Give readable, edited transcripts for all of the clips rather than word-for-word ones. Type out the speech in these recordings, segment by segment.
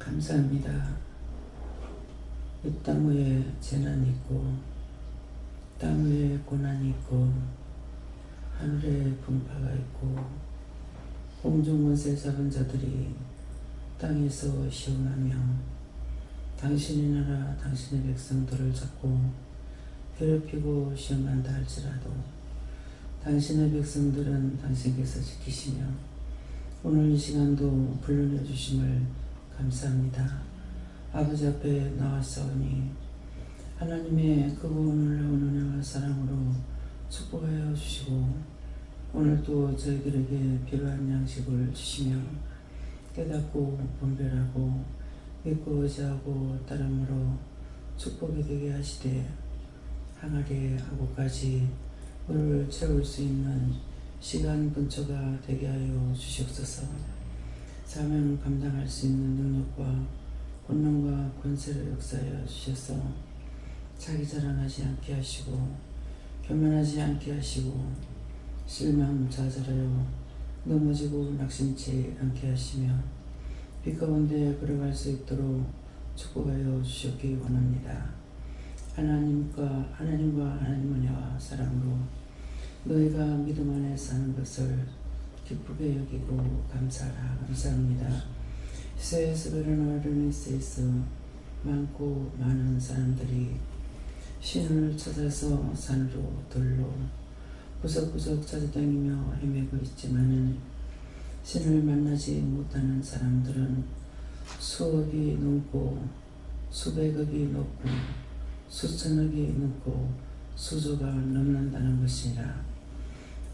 감사합니다. 이 땅 위에 재난이 있고 땅 위에 고난이 있고 하늘에 분파가 있고 공중원세 잡은 자들이 땅에서 시험하며 당신의 나라 당신의 백성들을 잡고 괴롭히고 시험한다 할지라도 당신의 백성들은 당신께서 지키시며 오늘 이 시간도 불러내 주심을 감사합니다. 아버지 앞에 나왔사오니 하나님의 크고 놀라운 은혜와 사랑으로 축복하여 주시고 오늘도 저희들에게 필요한 양식을 주시며 깨닫고 분별하고 믿고 의지하고 따름으로 축복이 되게 하시되 항아리 하고까지 물을 채울 수 있는 시간 근처가 되게 하여 주시옵소서. 사명 감당할 수 있는 능력과 권능과 권세를 역사하여 주셔서 자기 자랑하지 않게 하시고 교만하지 않게 하시고 실망좌절하여 넘어지고 낙심치 않게 하시며 빛 가운데 걸어갈 수 있도록 축복하여 주셨기 원합니다. 하나님과 하나님 은혜와 사랑으로 너희가 믿음 안에 사는 것을 기쁘게 여기고 감사합니다. 세에서 베르나르는 세에서 많고 많은 사람들이 신을 찾아서 산으로 들로 구석구석 찾아다니며 헤매고 있지만은 신을 만나지 못하는 사람들은 수억이 넘고 수백억이 넘고 수천억이 넘고 수조가 넘는다는 것이라.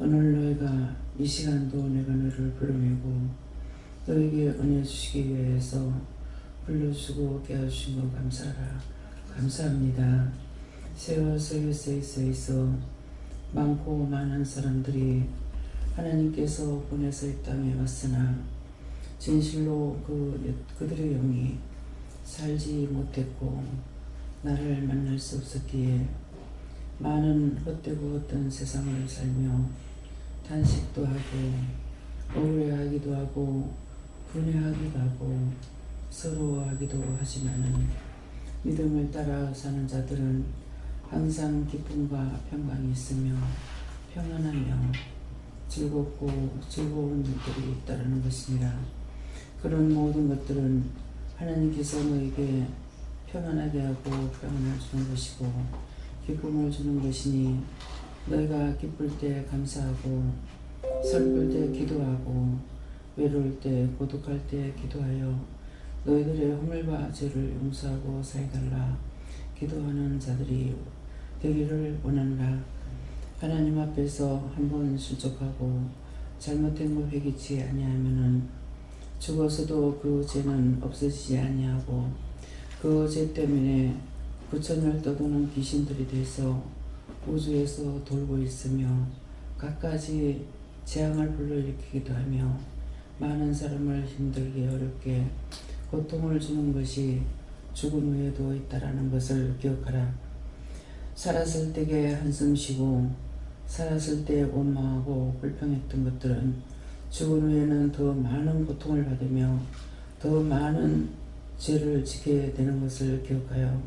오늘 너희가 이 시간도 내가 너를 불러내고 너에게 은혜 주시기 위해서 불러주고 깨워주신 것 감사합니다. 세어서에서 많고 많은 사람들이 하나님께서 보내서 이 땅에 왔으나 진실로 그들의 영이 살지 못했고 나를 만날 수 없었기에 많은 헛되고 헛된 세상을 살며 탄식도 하고 억울해하기도 하고 분해하기도 하고 서러워하기도 하지만은 믿음을 따라 사는 자들은 항상 기쁨과 평강이 있으며 평안하며 즐겁고 즐거운 일들이 있다는 것입니다. 그런 모든 것들은 하나님께서 너에게 평안하게 하고 평안을 주는 것이고 기쁨을 주는 것이니 너희가 기쁠 때 감사하고 슬플 때 기도하고 외로울 때 고독할 때 기도하여 너희들의 허물과 죄를 용서하고 사해달라 기도하는 자들이 되기를 원하노라. 하나님 앞에서 한번 실족하고 잘못된 걸 회개치 아니하면은 죽어서도 그 죄는 없어지지 아니하고 그 죄 때문에 부천을 떠도는 귀신들이 돼서 우주에서 돌고 있으며 갖가지 재앙을 불러일으키기도 하며 많은 사람을 힘들게 어렵게 고통을 주는 것이 죽은 후에도 있다라는 것을 기억하라. 살았을 때에 한숨 쉬고 살았을 때 원망하고 불평했던 것들은 죽은 후에는 더 많은 고통을 받으며 더 많은 죄를 지게 되는 것을 기억하여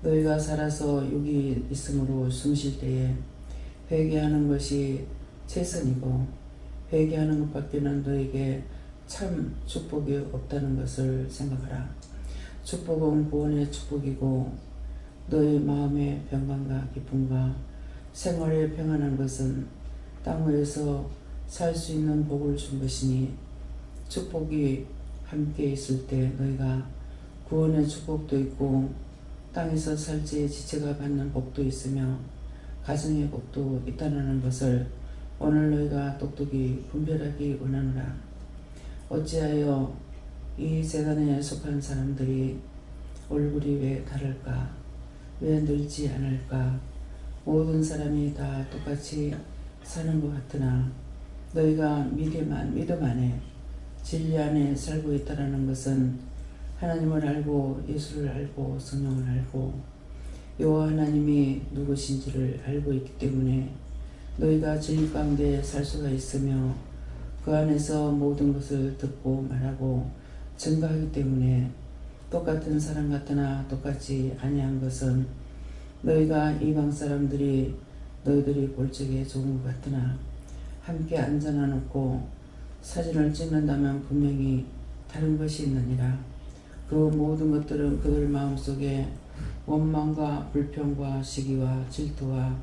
너희가 살아서 여기 있으므로 숨 쉴 때에 회개하는 것이 최선이고 회개하는 것밖에는 너에게 참 축복이 없다는 것을 생각하라. 축복은 구원의 축복이고 너의 마음의 평강과 기쁨과 생활에 평안한 것은 땅 위에서 살 수 있는 복을 준 것이니 축복이 함께 있을 때 너희가 구원의 축복도 있고 땅에서 살지 지체가 받는 복도 있으며 가정의 복도 있다는 것을 오늘 너희가 똑똑히 분별하기 원하노라. 어찌하여 이 재단에 속한 사람들이 얼굴이 왜 다를까? 왜 늙지 않을까? 모든 사람이 다 똑같이 사는 것 같으나 너희가 믿음 안에 진리 안에 살고 있다는 것은 하나님을 알고 예수를 알고 성령을 알고 여호와 하나님이 누구신지를 알고 있기 때문에 너희가 진리 가운데 살 수가 있으며 그 안에서 모든 것을 듣고 말하고 증거하기 때문에 똑같은 사람 같으나 똑같지 아니한 것은 너희가 이방 사람들이 너희들이 볼 적에 좋은 것 같으나 함께 앉아나 놓고 사진을 찍는다면 분명히 다른 것이 있느니라. 그 모든 것들은 그들 마음속에 원망과 불평과 시기와 질투와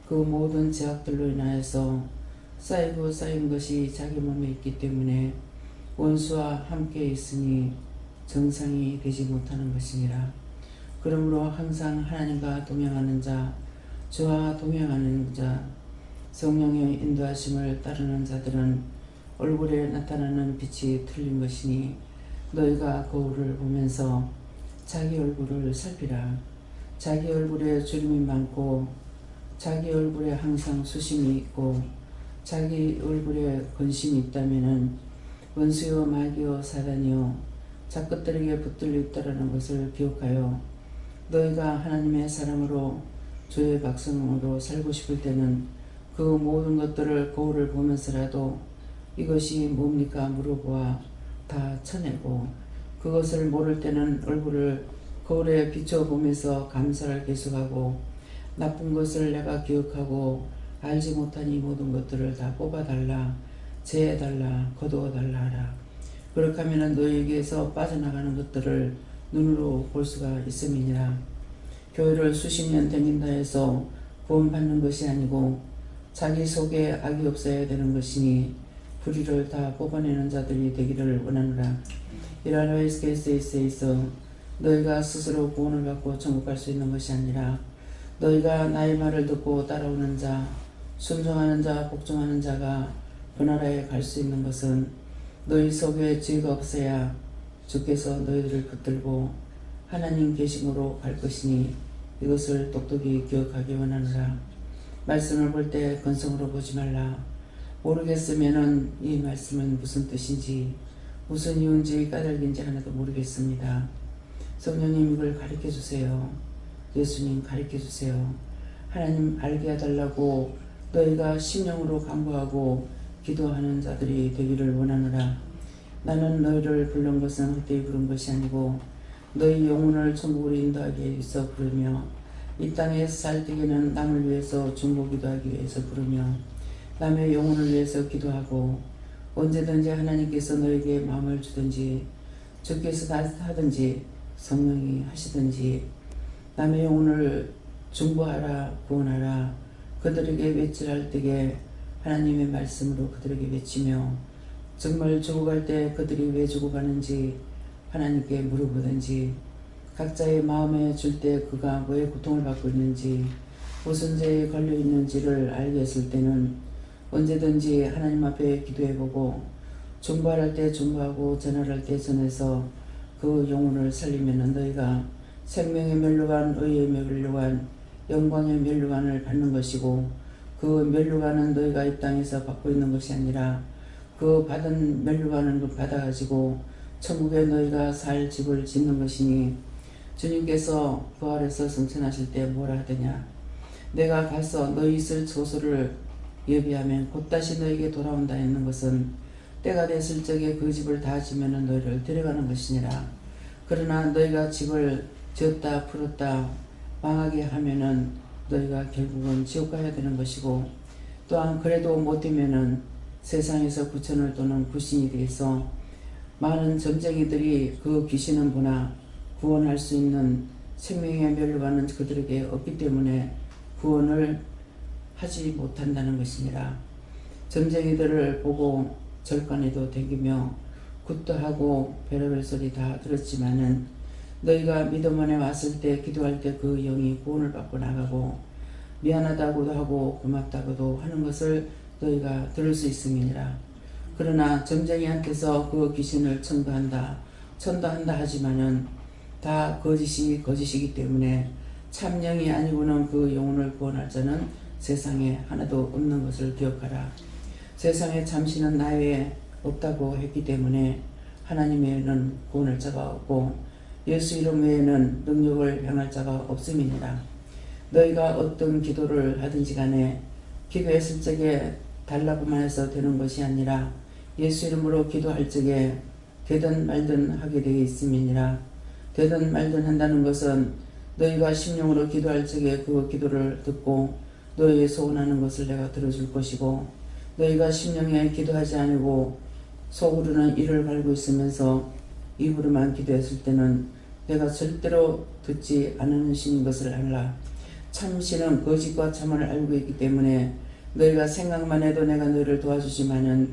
그 모든 죄악들로 인하여서 쌓이고 쌓인 것이 자기 몸에 있기 때문에 원수와 함께 있으니 정상이 되지 못하는 것이니라. 그러므로 항상 하나님과 동행하는 자, 주와 동행하는 자, 성령의 인도하심을 따르는 자들은 얼굴에 나타나는 빛이 틀린 것이니 너희가 거울을 보면서 자기 얼굴을 살피라. 자기 얼굴에 주름이 많고 자기 얼굴에 항상 수심이 있고 자기 얼굴에 근심이 있다면은 원수요 마귀요 사단이요 작것들에게 붙들려 있다라는 것을 기억하여 너희가 하나님의 사람으로 주의 백성으로 살고 싶을 때는 그 모든 것들을 거울을 보면서라도 이것이 뭡니까 물어보아 다 쳐내고 그것을 모를 때는 얼굴을 거울에 비춰보면서 감사를 계속하고 나쁜 것을 내가 기억하고 알지 못한 이 모든 것들을 다 뽑아달라 제해달라 거두어달라 하라. 그렇게 하면 너희에게서 빠져나가는 것들을 눈으로 볼 수가 있음이니라. 교회를 수십 년 다닌다 해서 구원받는 것이 아니고 자기 속에 악이 없어야 되는 것이니 불의를 다 뽑아내는 자들이 되기를 원하노라. 이러한 케이스에 있어 너희가 스스로 구원을 받고 천국 갈 수 있는 것이 아니라 너희가 나의 말을 듣고 따라오는 자, 순종하는 자, 복종하는 자가 그 나라에 갈 수 있는 것은 너희 속에 죄가 없어야 주께서 너희들을 붙들고 하나님 계심으로 갈 것이니 이것을 똑똑히 기억하기 원하노라. 말씀을 볼 때 건성으로 보지 말라. 모르겠으면은 이 말씀은 무슨 뜻인지 무슨 이유인지 까닭인지 하나도 모르겠습니다. 성령님 이걸 가르쳐 주세요. 예수님 가르쳐 주세요. 하나님 알게 해달라고 너희가 심령으로 간구하고 기도하는 자들이 되기를 원하노라. 나는 너희를 부른 것은 헛되이 부른 것이 아니고 너희 영혼을 천국으로 인도하기 위해서 부르며 이 땅에서 살 때에는 남을 위해서 중보기도 하기 위해서 부르며 남의 영혼을 위해서 기도하고 언제든지 하나님께서 너에게 마음을 주든지 주께서 하든지 성령이 하시든지 남의 영혼을 중보하라 구원하라 그들에게 외치할 때에 하나님의 말씀으로 그들에게 외치며 정말 죽어갈 때 그들이 왜 죽어가는지 하나님께 물어보든지 각자의 마음에 줄 때 그가 왜 고통을 받고 있는지 무슨 죄에 걸려 있는지를 알게 했을 때는 언제든지 하나님 앞에 기도해보고 중보할 때 중보하고 전할할 때 전해서 그 영혼을 살리면 너희가 생명의 멸류관, 의의 멸류관, 영광의 멸류관을 받는 것이고 그 멸류관은 너희가 이 땅에서 받고 있는 것이 아니라 그 받은 멸류관을 받아가지고 천국에 너희가 살 집을 짓는 것이니 주님께서 부활해서 승천하실 때 뭐라 하더냐. 내가 가서 너희 있을 처소를 예비하면 곧 다시 너에게 돌아온다 했는 것은 때가 됐을 적에 그 집을 다 지면 너희를 데려가는 것이니라. 그러나 너희가 집을 지었다 풀었다 망하게 하면은 너희가 결국은 지옥 가야 되는 것이고 또한 그래도 못되면은 세상에서 구천을 도는 구신이 돼서 많은 점쟁이들이 그 귀신은 보나 구원할 수 있는 생명의 멸류관은 그들에게 없기 때문에 구원을 하지 못한다는 것이니라. 점쟁이들을 보고 절간에도 댕기며 굿도 하고 별의별 소리 다 들었지만은 너희가 믿음 안에 왔을 때 기도할 때 그 영이 구원을 받고 나가고 미안하다고도 하고 고맙다고도 하는 것을 너희가 들을 수 있음이니라. 그러나 점쟁이한테서 그 귀신을 천도한다 하지만은 다 거짓이기 때문에 참영이 아니고는 그 영혼을 구원할 자는 세상에 하나도 없는 것을 기억하라. 세상에 참신은 나 외에 없다고 했기 때문에 하나님 외에는 구원할 자가 없고 예수 이름 외에는 능력을 행할 자가 없음이니라. 너희가 어떤 기도를 하든지 간에 기도했을 적에 달라고만 해서 되는 것이 아니라 예수 이름으로 기도할 적에 되든 말든 하게 되어 있음이니라. 되든 말든 한다는 것은 너희가 심령으로 기도할 적에 그 기도를 듣고 너희의 소원하는 것을 내가 들어줄 것이고 너희가 심령에 기도하지 아니고 속으로는 이를 갈고 있으면서 입으로만 기도했을 때는 내가 절대로 듣지 않는 신인 것을 알라. 참신은 거짓과 참을 알고 있기 때문에 너희가 생각만 해도 내가 너희를 도와주지만은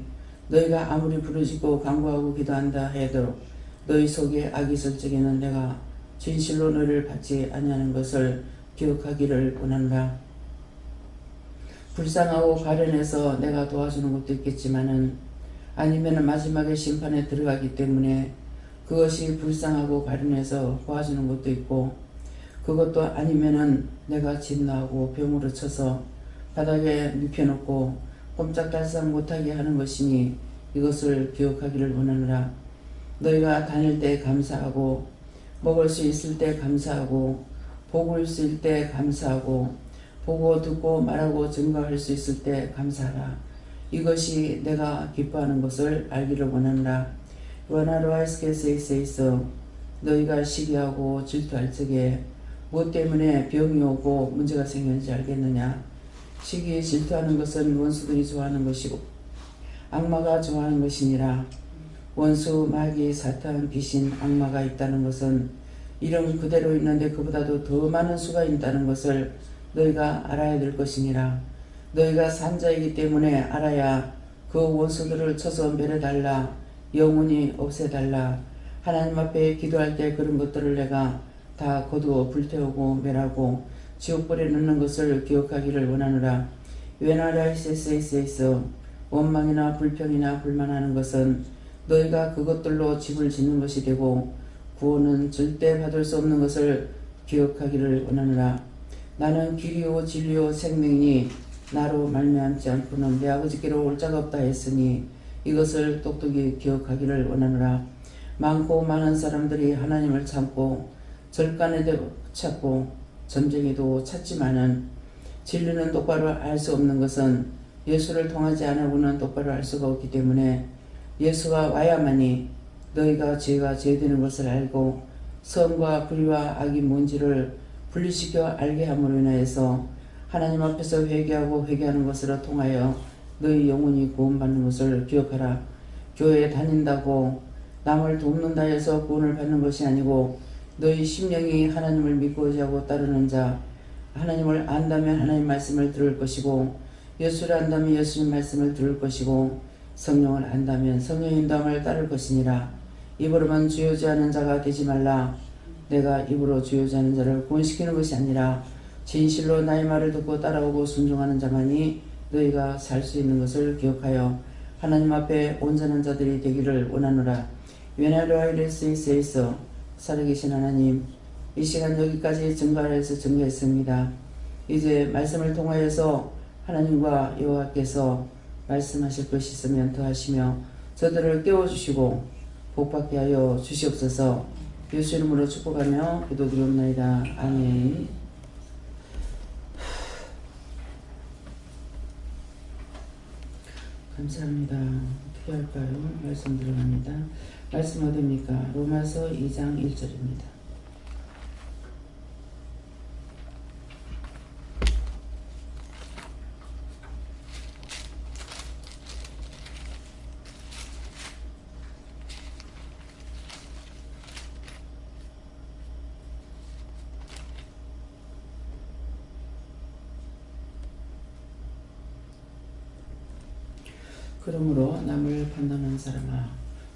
너희가 아무리 부르짖고 간구하고 기도한다 해도 너희 속에 악이 있을 적에는 내가 진실로 너희를 받지 아니하는 것을 기억하기를 원한다. 불쌍하고 가련해서 내가 도와주는 것도 있겠지만은 아니면은 마지막에 심판에 들어가기 때문에 그것이 불쌍하고 가련해서 도와주는 것도 있고 그것도 아니면은 내가 진노하고 병으로 쳐서 바닥에 눕혀놓고 꼼짝달싹 못하게 하는 것이니 이것을 기억하기를 원하노라. 너희가 다닐 때 감사하고 먹을 수 있을 때 감사하고 복을 쓸 때 감사하고 보고 듣고 말하고 증거할 수 있을 때 감사하라. 이것이 내가 기뻐하는 것을 알기를 원하노라. 원하로하이스케세이세이서 너희가 시기하고 질투할 적에 무엇 때문에 병이 오고 문제가 생겼는지 알겠느냐. 시기에 질투하는 것은 원수들이 좋아하는 것이고 악마가 좋아하는 것이니라. 원수, 마귀, 사탄, 귀신, 악마가 있다는 것은 이름 그대로 있는데 그보다도 더 많은 수가 있다는 것을 너희가 알아야 될 것이니라. 너희가 산자이기 때문에 알아야 그 원수들을 쳐서 멸해달라. 영원히 없애달라. 하나님 앞에 기도할 때 그런 것들을 내가 다 거두어 불태우고 멸하고 지옥불에 넣는 것을 기억하기를 원하노라. 웨나라이세세이세이서 원망이나 불평이나 불만하는 것은 너희가 그것들로 집을 짓는 것이 되고 구원은 절대 받을 수 없는 것을 기억하기를 원하노라. 나는 길이요 진리요 생명이니 나로 말미암지 않고는 내 아버지께로 올 자가 없다 했으니 이것을 똑똑히 기억하기를 원하노라. 많고 많은 사람들이 하나님을 참고 절간에도 찾고 점쟁이도 찾지만은 진리는 똑바로 알 수 없는 것은 예수를 통하지 않으고는 똑바로 알 수가 없기 때문에 예수가 와야만이 너희가 죄가 죄되는 것을 알고 선과 불의와 악이 뭔지를 분리시켜 알게 함으로 인하여서 하나님 앞에서 회개하고 회개하는 것으로 통하여 너희 영혼이 구원받는 것을 기억하라. 교회에 다닌다고 남을 돕는다 해서 구원을 받는 것이 아니고 너희 심령이 하나님을 믿고 의지하고 따르는 자, 하나님을 안다면 하나님 말씀을 들을 것이고 예수를 안다면 예수님 말씀을 들을 것이고 성령을 안다면 성령의 인도함을 따를 것이니라. 입으로만 주요지하는 자가 되지 말라. 내가 입으로 주요지하는 자를 구원시키는 것이 아니라 진실로 나의 말을 듣고 따라오고 순종하는 자만이 너희가 살 수 있는 것을 기억하여 하나님 앞에 온전한 자들이 되기를 원하노라. 웨나로아이레스이세이서 살아계신 하나님, 이 시간 여기까지 증거하여서 증거했습니다. 이제 말씀을 통하여서 하나님과 여호와께서 말씀하실 것이 있으면 더하시며 저들을 깨워주시고 복받게 하여 주시옵소서. 예수 이름으로 축복하며 기도드리옵나이다. 아멘. 감사합니다. 어떻게 할까요? 말씀 들어갑니다. 말씀 어디입니까? 로마서 2장 1절입니다. 그러므로 남을 판단하는 사람아,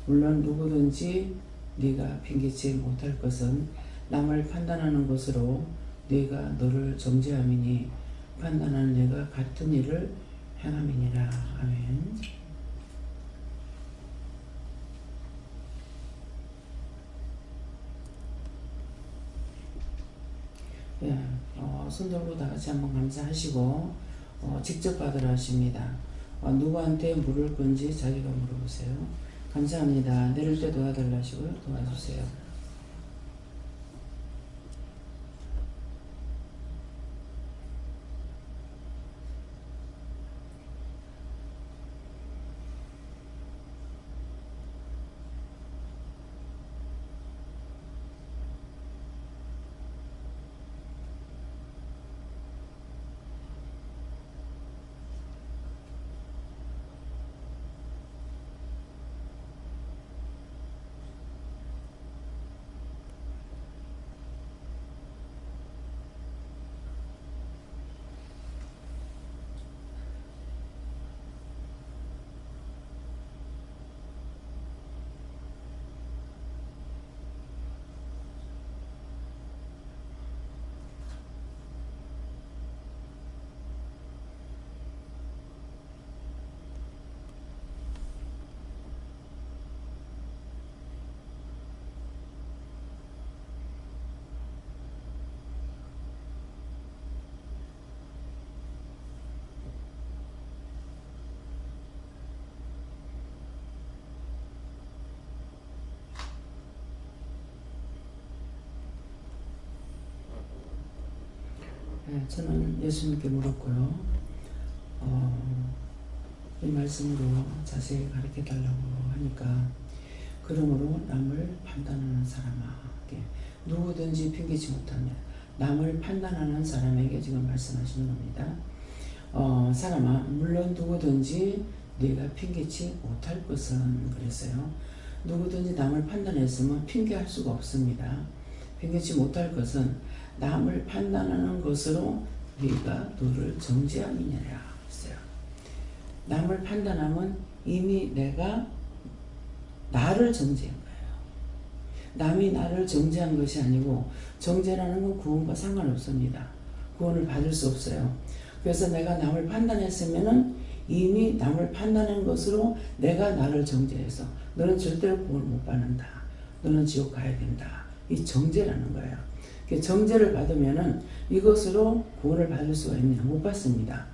물론 누구든지 네가 핑계치 못할 것은 남을 판단하는 것으로 네가 너를 정죄함이니 판단하는 네가 같은 일을 행함이니라. 아멘. 예, 손 들고 다 같이 한번 감사하시고 직접 받으라 하십니다. 누구한테 물을 건지 자기가 물어보세요. 감사합니다. 내릴 때 도와달라 하시고요. 도와주세요. 네, 저는 예수님께 물었고요. 이 말씀으로 자세히 가르쳐 달라고 하니까 그러므로 남을 판단하는 사람아, 누구든지 핑계치 못하며 남을 판단하는 사람에게 지금 말씀하시는 겁니다. 사람아, 물론 누구든지 네가 핑계치 못할 것은 그랬어요. 누구든지 남을 판단했으면 핑계할 수가 없습니다. 핑계치 못할 것은 남을 판단하는 것으로 네가 너를 정죄함이니라 했어요. 남을 판단하면 이미 내가 나를 정죄한 거예요. 남이 나를 정죄한 것이 아니고, 정죄라는 건 구원과 상관없습니다. 구원을 받을 수 없어요. 그래서 내가 남을 판단했으면은 이미 남을 판단한 것으로 내가 나를 정죄해서 너는 절대로 구원을 못 받는다. 너는 지옥 가야 된다. 이 정죄라는 거예요. 정죄를 받으면은 이것으로 구원을 받을 수가 있느냐? 못 받습니다.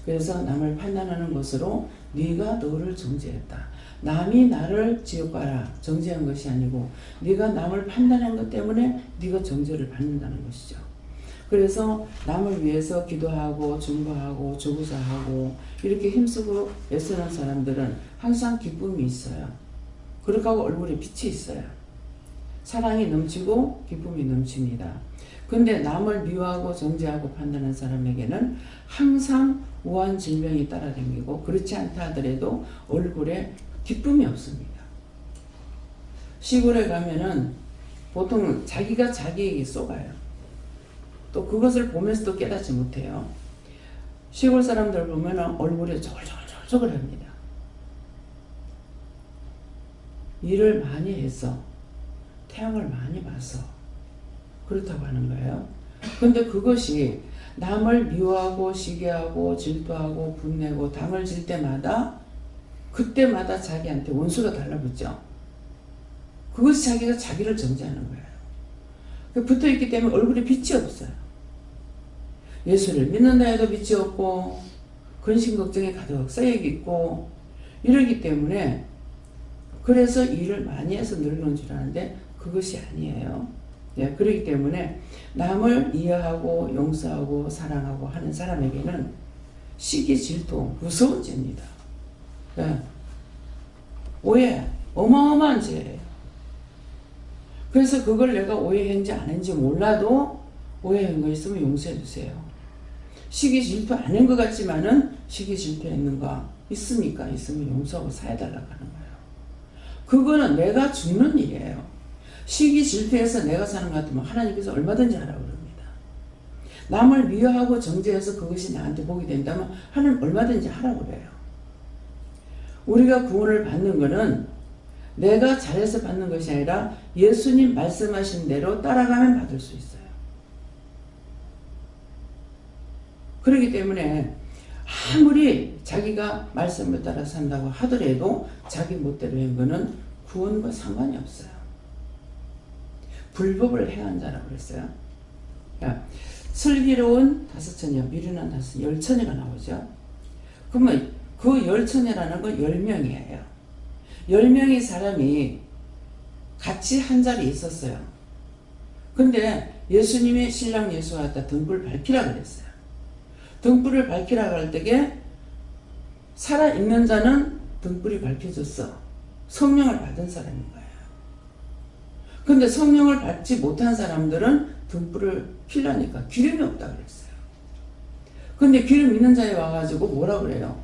그래서 남을 판단하는 것으로 네가 너를 정죄했다. 남이 나를 지옥 가라 정죄한 것이 아니고 네가 남을 판단한 것 때문에 네가 정죄를 받는다는 것이죠. 그래서 남을 위해서 기도하고 중보하고 조구사하고 이렇게 힘쓰고 애쓰는 사람들은 항상 기쁨이 있어요. 그렇게 하고 얼굴에 빛이 있어요. 사랑이 넘치고 기쁨이 넘칩니다. 근데 남을 미워하고 정죄하고 판단하는 사람에게는 항상 우한 질병이 따라다니고, 그렇지 않다 하더라도 얼굴에 기쁨이 없습니다. 시골에 가면은 보통 자기가 자기에게 쏘가요. 또 그것을 보면서도 깨닫지 못해요. 시골 사람들 보면은 얼굴에 저글저글 합니다. 일을 많이 해서, 태양을 많이 봐서 그렇다고 하는 거예요. 근데 그것이 남을 미워하고 시기하고 질투하고 분내고 당을 질 때마다 그때마다 자기한테 원수가 달라붙죠. 그것이 자기가 자기를 정죄하는 거예요. 붙어있기 때문에 얼굴에 빛이 없어요. 예수를 믿는다 해도 빛이 없고 근심 걱정에 가득 쌓여있고 이러기 때문에, 그래서 일을 많이 해서 늙는 줄 아는데 그것이 아니에요. 예, 그렇기 때문에 남을 이해하고 용서하고 사랑하고 하는 사람에게는 시기 질투 무서운 죄입니다. 예. 오해 어마어마한 죄예요. 그래서 그걸 내가 오해했는지 안 했는지 몰라도 오해한 거 있으면 용서해 주세요. 시기 질투 안 한 것 같지만은 시기 질투했는가 있으니까 있으면 용서하고 사해달라고 하는 거예요. 그거는 내가 죽는 일이에요. 시기 질투해서 내가 사는 것 같으면 하나님께서 얼마든지 하라고 그럽니다. 남을 미워하고 정죄해서 그것이 나한테 복이 된다면 하나님 얼마든지 하라고 그래요. 우리가 구원을 받는 것은 내가 잘해서 받는 것이 아니라 예수님 말씀하신 대로 따라가면 받을 수 있어요. 그렇기 때문에 아무리 자기가 말씀을 따라 산다고 하더라도 자기 멋대로 한 것은 구원과 상관이 없어요. 불법을 행한 자라고 그랬어요. 슬기로운 5처녀, 미련한 10처녀가 나오죠. 그러면 그 10처녀라는 건 10명이에요. 10명의 사람이 같이 한 자리에 있었어요. 근데 예수님이 신랑 예수와 갖다 등불을 밝히라 그랬어요. 등불을 밝히라고 할 때에 살아있는 자는 등불이 밝혀졌어. 성령을 받은 사람인 거예요. 근데 성령을 받지 못한 사람들은 등불을 켜려니까 기름이 없다 그랬어요. 근데 기름 있는 자에 와가지고 뭐라 그래요?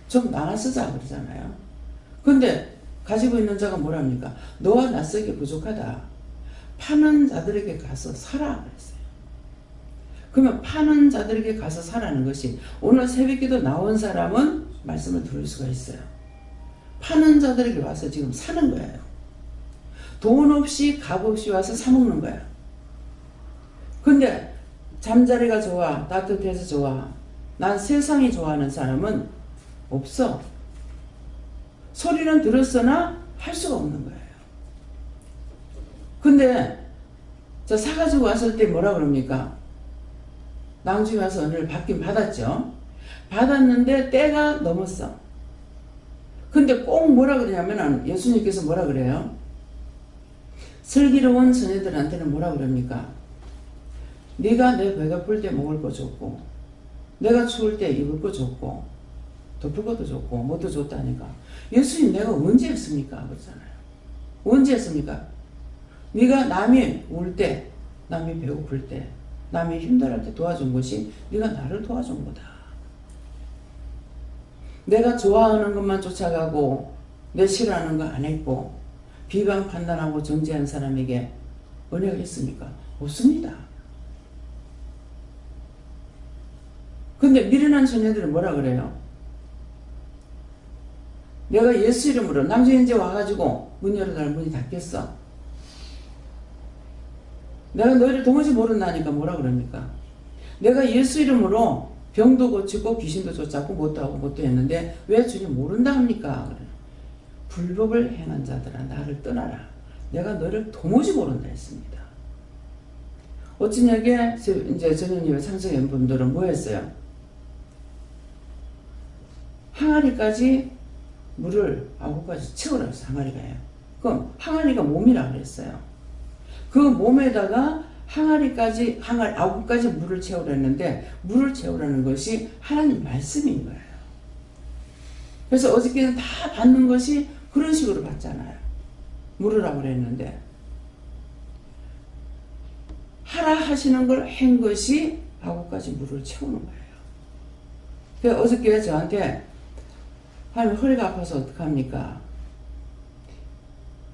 좀 나눠 쓰자 그러잖아요. 근데 가지고 있는 자가 뭐랍니까? 너와 나 쓰기 부족하다. 파는 자들에게 가서 사라 그랬어요. 그러면 파는 자들에게 가서 사라는 것이, 오늘 새벽기도 나온 사람은 말씀을 들을 수가 있어요. 파는 자들에게 와서 지금 사는 거예요. 돈 없이 값 없이 와서 사 먹는 거예요. 근데 잠자리가 좋아, 따뜻해서 좋아, 난 세상이 좋아하는 사람은 없어. 소리는 들었으나 할 수가 없는 거예요. 근데 저 사가지고 왔을 때 뭐라 그럽니까? 낭주에 와서 은혜를 받긴 받았죠. 받았는데 때가 넘었어. 근데 꼭 뭐라 그러냐면 예수님께서 뭐라 그래요? 슬기로운 처녀들한테는 뭐라 그럽니까? 네가 내 배가 불 때 먹을 거 줬고 내가 추울 때 입을 거 줬고 덮을 것도 줬고 뭐도 줬다니까. 예수님 내가 언제 했습니까? 그러잖아요. 언제 했습니까? 네가 남이 울 때, 남이 배고플 때, 남이 힘들할 때 도와준 것이 네가 나를 도와준 거다. 내가 좋아하는 것만 쫓아가고 내 싫어하는 거 안 했고 비방 판단하고 정죄한 사람에게 은혜가 있습니까? 없습니다. 근데 미련한 소녀들은 뭐라 그래요? 내가 예수 이름으로 남자인 이제 와가지고 문 열어달라는 문이 닫혔어. 내가 너희를 도무지 모른다니까 뭐라 그럽니까? 내가 예수 이름으로 병도 고치고 귀신도 쫓았고 뭣도 하고 뭣도 했는데 왜 주님 모른다 합니까? 불법을 행한 자들아 나를 떠나라. 내가 너를 도무지 모른다 했습니다. 어찌냐게 이제 전현님의 상승한 분들은 뭐 했어요? 항아리까지 물을 9가지 채우라 했어요. 항아리가요. 그럼 항아리가 몸이라 그랬어요. 그 몸에다가 항아리까지 9가지 물을 채우라 했는데 물을 채우라는 것이 하나님 말씀인 거예요. 그래서 어저께는 다 받는 것이 그런 식으로 받잖아요. 물으라고 그랬는데 하라 하시는 걸 한 것이 9가지 물을 채우는 거예요. 그래서 어저께 저한테 하나님 허리가 아파서 어떡합니까?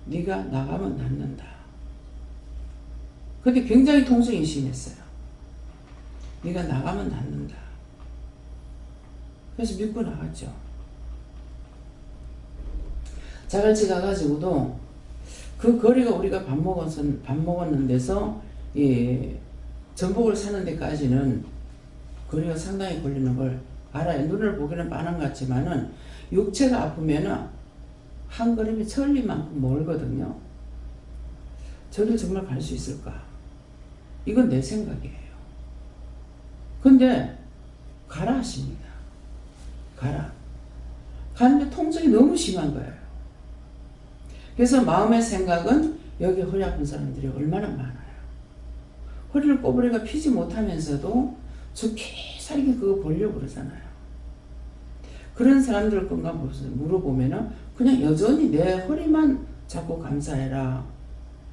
네가 나가면 낫는다. 근데 굉장히 통증이 심했어요. 네가 나가면 낫는다. 그래서 믿고 나갔죠. 자갈치 가가지고도 그 거리가 우리가 밥 먹었는 데서 전복을 사는 데까지는 거리가 상당히 걸리는 걸 알아요. 눈을 보기는 빤한 것 같지만은 육체가 아프면은 한 걸음이 천리만큼 멀거든요. 저를 정말 갈 수 있을까? 이건 내 생각이에요. 근데 가라 하십니다. 가라. 가는데 통증이 너무 심한 거예요. 그래서 마음의 생각은 여기 허리 아픈 사람들이 얼마나 많아요. 허리를 꼬부리가 피지 못하면서도 저 개살기 그거 보려고 그러잖아요. 그런 사람들 건가 물어보면은 그냥 여전히 내 허리만 자꾸 감사해라.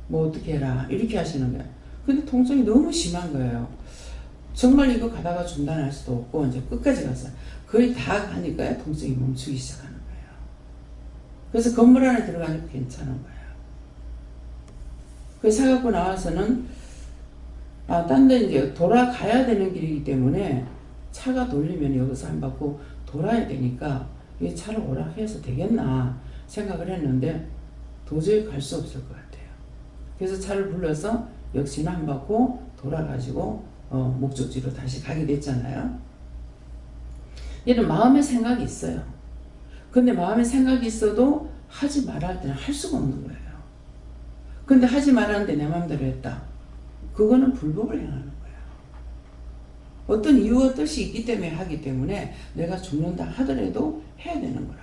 뭐 어떻게 해라. 이렇게 하시는 거예요. 근데 통증이 너무 심한 거예요. 정말 이거 가다가 중단할 수도 없고 이제 끝까지 갔어요. 거의 다 가니까 통증이 멈추기 시작하는 거예요. 그래서 건물 안에 들어가니까 괜찮은 거예요. 그래서 사갖고 나와서는 딴 데 이제 돌아가야 되는 길이기 때문에 차가 돌리면 여기서 한 바퀴 돌아야 되니까 이 차를 오락해서 되겠나 생각을 했는데 도저히 갈 수 없을 것 같아요. 그래서 차를 불러서 역시나 한 바퀴 돌아가지고 목적지로 다시 가게 됐잖아요. 얘는 마음의 생각이 있어요. 근데 마음의 생각이 있어도 하지 말아 할 때는 할 수가 없는 거예요. 근데 하지 말았는데 내 마음대로 했다. 그거는 불법을 행하는 거예요. 어떤 이유와 뜻이 있기 때문에 하기 때문에 내가 죽는다 하더라도 해야 되는 거라.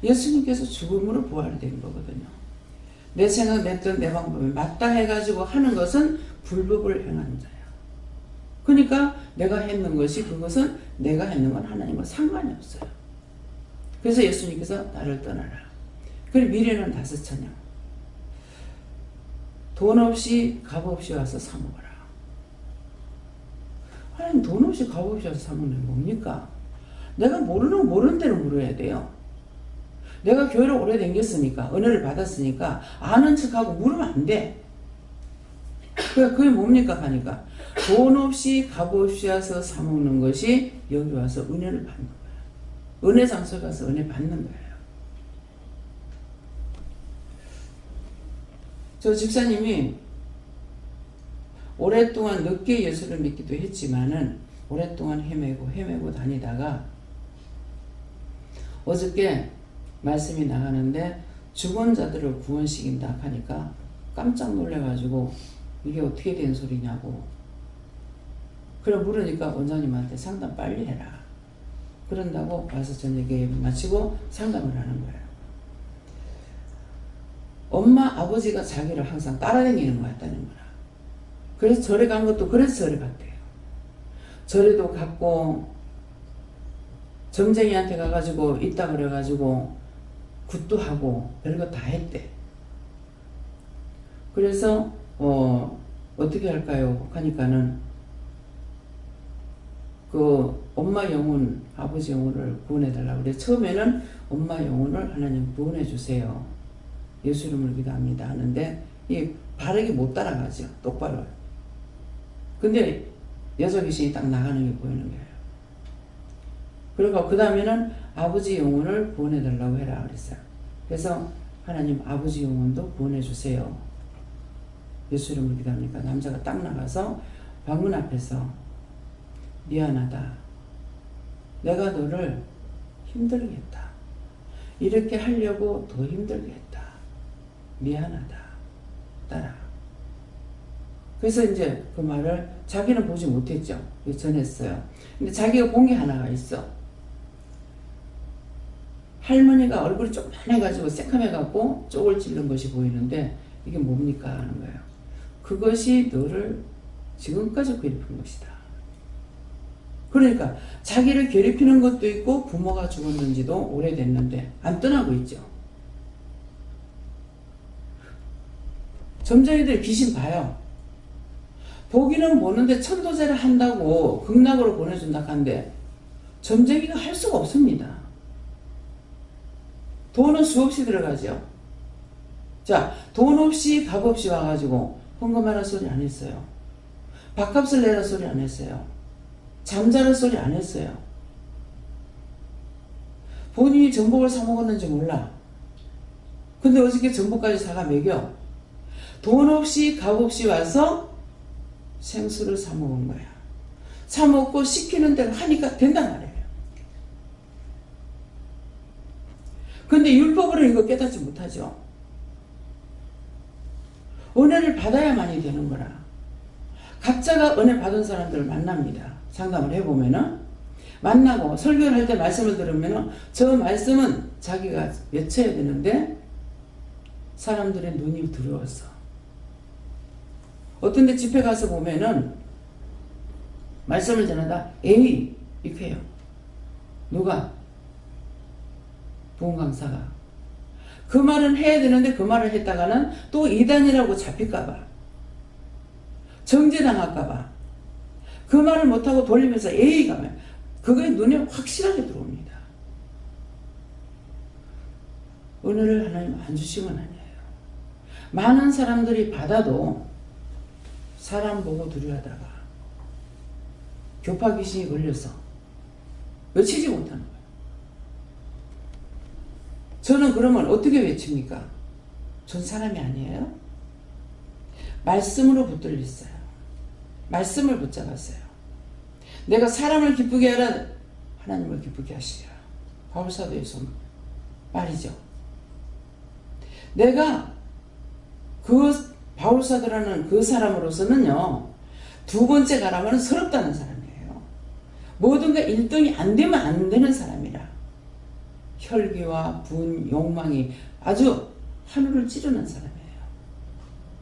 예수님께서 죽음으로 부활이 된 거거든요. 내 생각, 내 뜻, 내 방법에 맞다 해가지고 하는 것은 불법을 행하는 자야. 그러니까 내가 했는 것이 그것은 내가 했는 건 하나님과 상관이 없어요. 그래서 예수님께서 나를 떠나라. 그리고 미래는 5찬양. 돈 없이 값 없이 와서 사 먹어라. 하나님 돈 없이 값 없이 와서 사 먹는 게 뭡니까? 내가 모르는 대로 물어야 돼요. 내가 교회를 오래 다녔으니까 은혜를 받았으니까 아는 척하고 물으면 안 돼. 그게 뭡니까 하니까 돈 없이 값 없이 와서 사 먹는 것이 여기 와서 은혜를 받는 거예요. 은혜 장소에 가서 은혜 받는 거예요. 저 집사님이 오랫동안 늦게 예수를 믿기도 했지만은 오랫동안 헤매고 다니다가 어저께 말씀이 나가는데 죽은 자들을 구원시킨다 하니까 깜짝 놀래가지고 이게 어떻게 된 소리냐고. 그래 물으니까 원장님한테 상담 빨리 해라. 그런다고 와서 저녁에 마치고 상담을 하는 거예요. 엄마 아버지가 자기를 항상 따라다니는 것 같다는 거라. 그래서 절에 간 것도 그래서 절에 갔대요. 절에도 갔고 점쟁이한테 가가지고 있다 그래가지고 굿도 하고 별거 다 했대. 그래서 어떻게 할까요? 하니까는 그 엄마 영혼, 아버지 영혼을 구원해달라고 그래. 처음에는 엄마 영혼을 하나님 구원해주세요. 예수 이름으로 기도합니다 하는데 이 바르게 못 따라가죠. 똑바로. 근데 여자 귀신이 딱 나가는 게 보이는 거예요. 그리고 그 다음에는 아버지 영혼을 구원해달라고 해라 그랬어요. 그래서 하나님 아버지 영혼도 구원해주세요. 예수 이름으로 기도하니까 남자가 딱 나가서 방문 앞에서 미안하다. 내가 너를 힘들게 했다. 이렇게 하려고 더 힘들게 했다. 미안하다. 따라. 그래서 이제 그 말을 자기는 보지 못했죠. 전했어요. 근데 자기가 본 게 하나가 있어. 할머니가 얼굴이 조그만해가지고 새카매갖고 쪽을 찌른 것이 보이는데 이게 뭡니까 하는 거예요. 그것이 너를 지금까지 괴롭힌 것이다. 그러니까 자기를 괴롭히는 것도 있고 부모가 죽었는지도 오래됐는데 안 떠나고 있죠. 점쟁이들 귀신 봐요. 보기는 보는데 천도제를 한다고 극락으로 보내준다 한데 점쟁이가 할 수가 없습니다. 돈은 수없이 들어가죠. 자, 돈 없이 값 없이 와가지고 헌금하라 소리 안 했어요. 밥값을 내라 소리 안 했어요. 잠자라 소리 안 했어요. 본인이 전복을 사 먹었는지 몰라. 근데 어저께 전복까지 사가 먹여. 돈 없이 값 없이 와서 생수를 사 먹은 거야. 사 먹고 시키는 대로 하니까 된단 말이에요. 근데 율법으로 이거 깨닫지 못하죠. 은혜를 받아야만이 되는 거라. 각자가 은혜 받은 사람들을 만납니다. 상담을 해보면은 만나고 설교를 할 때 말씀을 들으면은 저 말씀은 자기가 외쳐야 되는데 사람들의 눈이 두려웠어. 어떤 데 집회 가서 보면은 말씀을 전하다 에이 이렇게 해요. 누가? 부흥 강사가. 그 말은 해야 되는데 그 말을 했다가는 또 이단이라고 잡힐까봐. 정죄당할까봐. 그 말을 못하고 돌리면서 에이 가면 그게 눈에 확실하게 들어옵니다. 은혜를 하나님 안 주시면 아니에요. 많은 사람들이 받아도 사람 보고 두려워하다가 교파 귀신이 걸려서 외치지 못하는 거예요. 저는 그러면 어떻게 외칩니까? 전 사람이 아니에요. 말씀으로 붙들렸어요. 말씀을 붙잡았어요. 내가 사람을 기쁘게 하라 하나님을 기쁘게 하시라. 바울사도에서 말이죠. 내가 그 바울사도라는 그 사람으로서는요. 두 번째 가라면 서럽다는 사람이에요. 뭐든가 1등이 안 되면 안 되는 사람이라. 혈기와 분, 욕망이 아주 하늘을 찌르는 사람이에요.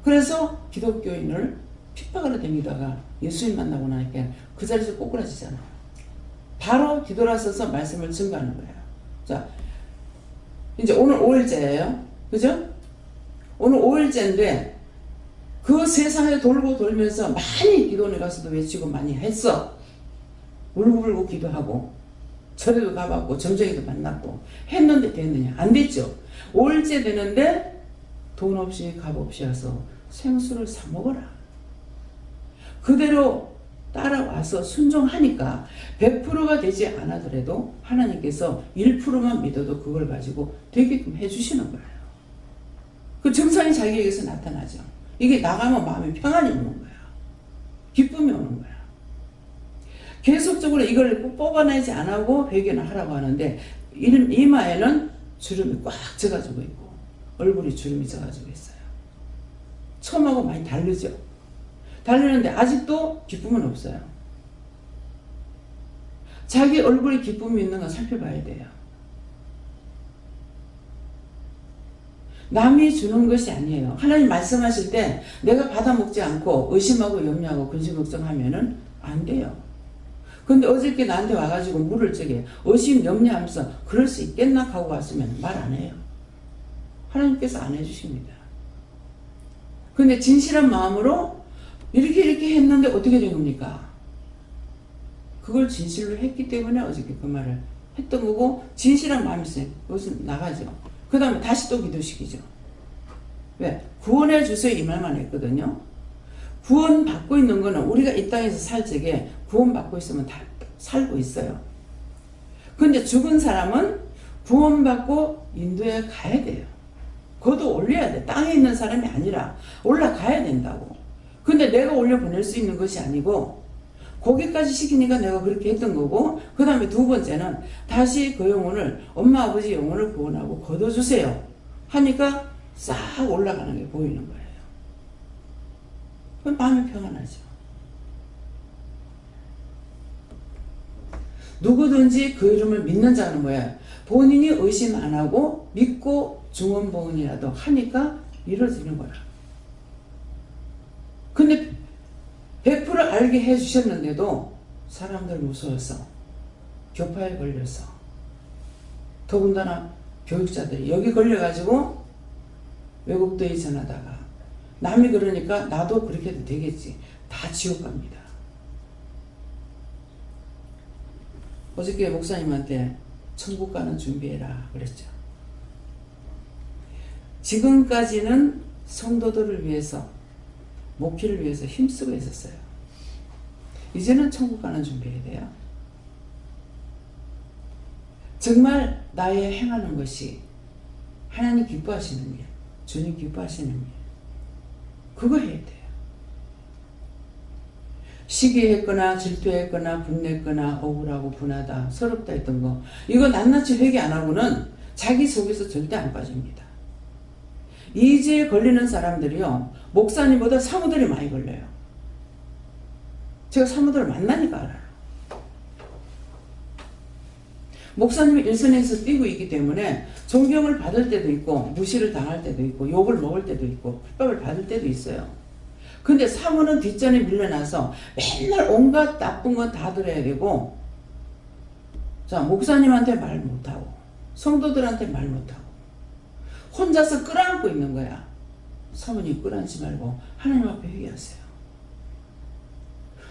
그래서 기독교인을 핍박하러 다니다가 예수님 만나고 나니까 그 자리에서 꼬꾸라지잖아요. 바로 뒤돌아서서 말씀을 증거하는 거예요. 자, 이제 오늘 5일째예요. 그죠? 오늘 5일째인데 그 세상에 돌고 돌면서 많이 기도원에 가서도 외치고 많이 했어. 울고불고 기도하고 절에도 가봤고 점쟁이도 만났고 했는데 됐느냐? 안 됐죠. 5일째 되는데 돈 없이 값 없이 와서 생수를 사 먹어라. 그대로 따라와서 순종하니까 100%가 되지 않아더라도 하나님께서 1%만 믿어도 그걸 가지고 되게끔 해주시는 거예요. 그 증상이 자기에게서 나타나죠. 이게 나가면 마음이 평안이 오는 거야. 기쁨이 오는 거야. 계속적으로 이걸 뽑아내지 않고 회개는 하라고 하는데 이마에는 주름이 꽉 져가지고 있고 얼굴이 주름이 져가지고 있어요. 처음하고 많이 다르죠. 다르는데 아직도 기쁨은 없어요. 자기 얼굴에 기쁨이 있는 건 살펴봐야 돼요. 남이 주는 것이 아니에요. 하나님 말씀하실 때 내가 받아먹지 않고 의심하고 염려하고 근심 걱정하면은 안 돼요. 근데 어저께 나한테 와가지고 물을 저게 의심 염려하면서 그럴 수 있겠나 하고 왔으면 말 안 해요. 하나님께서 안 해주십니다. 근데 진실한 마음으로 이렇게 했는데 어떻게 된 겁니까? 그걸 진실로 했기 때문에 어저께 그 말을 했던 거고, 진실한 마음이 있어요. 그것은 나가죠. 그 다음에 다시 또 기도시키죠. 왜? 구원해 주세요 이 말만 했거든요. 구원 받고 있는 거는 우리가 이 땅에서 살 적에 구원 받고 있으면 다 살고 있어요. 근데 죽은 사람은 구원 받고 인도에 가야 돼요. 거도 올려야 돼. 땅에 있는 사람이 아니라 올라가야 된다고. 근데 내가 올려보낼 수 있는 것이 아니고 거기까지 시키니까 내가 그렇게 했던 거고, 그 다음에 두 번째는 다시 그 영혼을 엄마 아버지 영혼을 구원하고 거둬주세요 하니까 싹 올라가는 게 보이는 거예요. 그럼 마음이 평안하죠. 누구든지 그 이름을 믿는 자는 뭐야? 본인이 의심 안 하고 믿고 중언부언이라도 하니까 이루어지는 거라. 근데 100% 알게 해주셨는데도 사람들 무서워서 교파에 걸려서, 더군다나 교육자들이 여기 걸려가지고 외국도에 전하다가 남이 그러니까 나도 그렇게 해도 되겠지. 다 지옥 갑니다. 어저께 목사님한테 천국 가는 준비해라 그랬죠. 지금까지는 성도들을 위해서, 목회를 위해서 힘쓰고 있었어요. 이제는 천국 가는 준비해야 돼요. 정말 나의 행하는 것이 하나님 기뻐하시는 일, 주님 기뻐하시는 일, 그거 해야 돼요. 시기했거나 질투했거나 분냈거나 억울하고 분하다 서럽다 했던 거, 이거 낱낱이 회개 안 하고는 자기 속에서 절대 안 빠집니다. 이 죄에 걸리는 사람들이요, 목사님보다 사모들이 많이 걸려요. 제가 사모들을 만나니까 알아요. 목사님이 일선에서 뛰고 있기 때문에 존경을 받을 때도 있고 무시를 당할 때도 있고 욕을 먹을 때도 있고 핍박을 받을 때도 있어요. 근데 사모는 뒷전에 밀려나서 맨날 온갖 나쁜 건 다 들어야 되고, 자, 목사님한테 말 못하고 성도들한테 말 못하고 혼자서 끌어안고 있는 거야. 사모님 끌어안지 말고 하나님 앞에 회개하세요.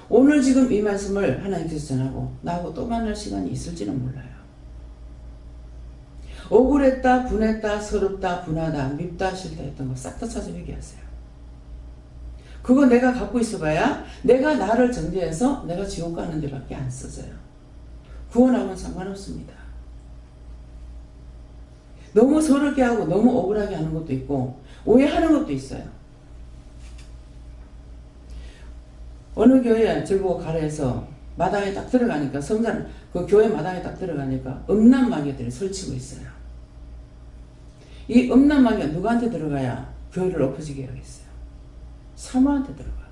오늘 지금 이 말씀을 하나님께서 전하고 나하고 또 만날 시간이 있을지는 몰라요. 억울했다, 분했다, 서럽다, 분하다, 밉다, 싫다 했던 거 싹 다 찾아 회개하세요. 그거 내가 갖고 있어봐야 내가 나를 정죄해서 내가 지옥 가는 데밖에 안 써져요. 구원하고는 상관없습니다. 너무 서럽게 하고 너무 억울하게 하는 것도 있고 오해하는 것도 있어요. 어느 교회 저보고 가래에서 마당에 딱 들어가니까, 성전 그 교회 마당에 딱 들어가니까 음란마귀들이 설치고 있어요. 이 음란마귀가 누구한테 들어가야 교회를 엎어지게 하겠어요? 사모한테 들어가.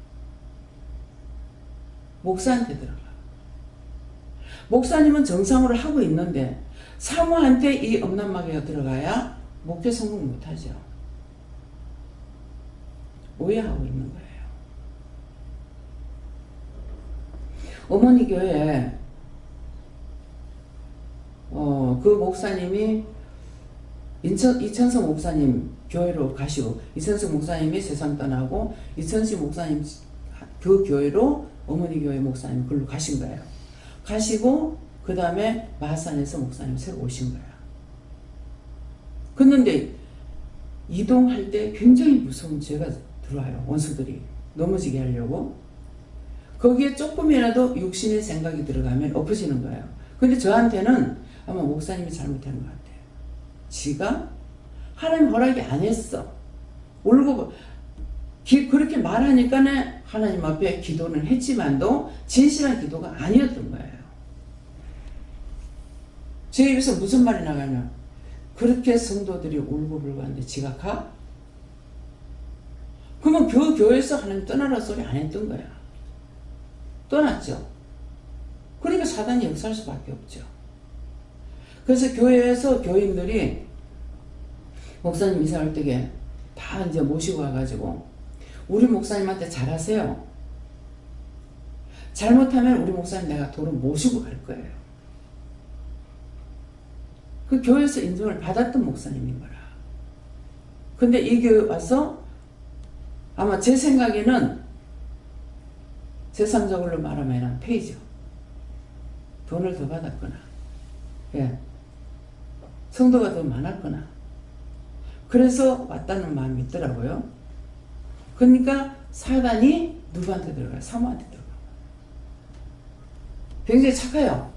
목사한테 들어가. 목사님은 정상으로 하고 있는데 사모한테 이 음란마귀가 들어가야 목회 성공 못하죠. 오해하고 있는 거예요. 어머니 교회에 그 목사님이 이천석 목사님 교회로 가시고, 이천석 목사님이 세상 떠나고 이천석 목사님 그 교회로 어머니 교회 목사님 글로 가신 거예요. 가시고 그 다음에 마산에서 목사님 새로 오신 거야. 그런데 이동할 때 굉장히 무서운 죄가 들어와요. 원수들이 넘어지게 하려고. 거기에 조금이라도 육신의 생각이 들어가면 엎어지는 거예요. 근데 저한테는 아마 목사님이 잘못한 것 같아요. 지가 하나님 허락이 안 했어. 울고 그렇게 말하니까 하나님 앞에 기도는 했지만도 진실한 기도가 아니었던 거예요. 제 입에서 무슨 말이 나가냐, 그렇게 성도들이 울고불고 하는데 지가 가? 그러면 그 교회에서 하나님 떠나라 소리 안 했던 거야. 떠났죠. 그러니까 사단이 역사할 수밖에 없죠. 그래서 교회에서 교인들이 목사님 이사 올 때게 다 이제 모시고 와가지고 우리 목사님한테 잘하세요. 잘못하면 우리 목사님 내가 도로 모시고 갈 거예요. 그 교회에서 인정을 받았던 목사님인 거라. 근데 이 교회 와서 아마 제 생각에는 세상적으로 말하면 페이죠. 돈을 더 받았거나, 예, 성도가 더 많았거나, 그래서 왔다는 마음이 있더라고요. 그러니까 사단이 누구한테 들어가요? 사모한테 들어가요. 굉장히 착해요.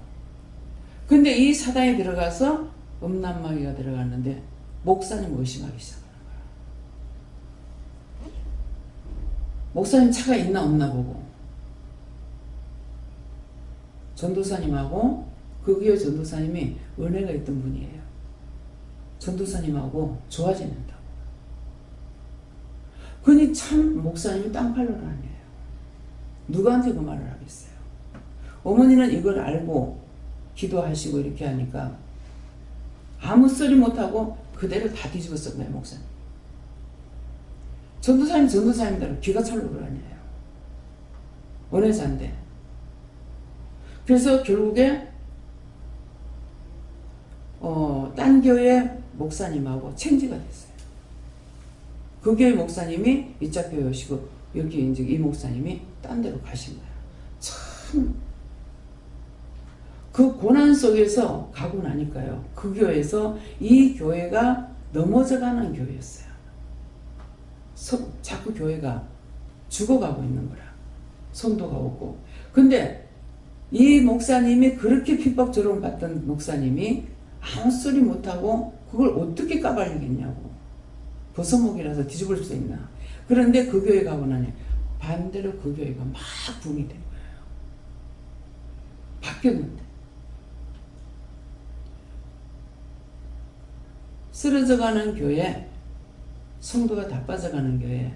근데 이 사단이 들어가서 음란마귀가 들어갔는데 목사님 의심하기 시작하는 거야. 목사님 차가 있나 없나 보고 전도사님하고 그 교회 전도사님이 은혜가 있던 분이에요. 전도사님하고 좋아지는다고. 그니 참 목사님이 땅팔로를 아니에요. 누구한테 그 말을 하겠어요. 어머니는 이걸 알고 기도하시고 이렇게 하니까 아무 소리 못하고 그대로 다 뒤집었어. 내 목사님. 전도사님대로 귀가 찰로 그러네요. 은혜자인데. 그래서 결국에 딴 교회 목사님하고 챙지가 됐어요. 그 교회 목사님이 이쪽 교회 오시고 여기 이제 이 목사님이 딴 데로 가신 거예요. 참 그 고난 속에서 가고 나니까요. 그 교회에서 이 교회가 넘어져가는 교회였어요. 자꾸 교회가 죽어가고 있는 거라. 성도가 오고. 근데 이 목사님이 그렇게 핍박조롱 받던 목사님이 아무 소리 못하고 그걸 어떻게 까발리겠냐고. 버섯목이라서 뒤집을 수 있나. 그런데 그 교회 가고 나니 반대로 그 교회가 막 붐이 된 거예요. 바뀌었는데. 쓰러져가는 교회, 성도가 다 빠져가는 교회,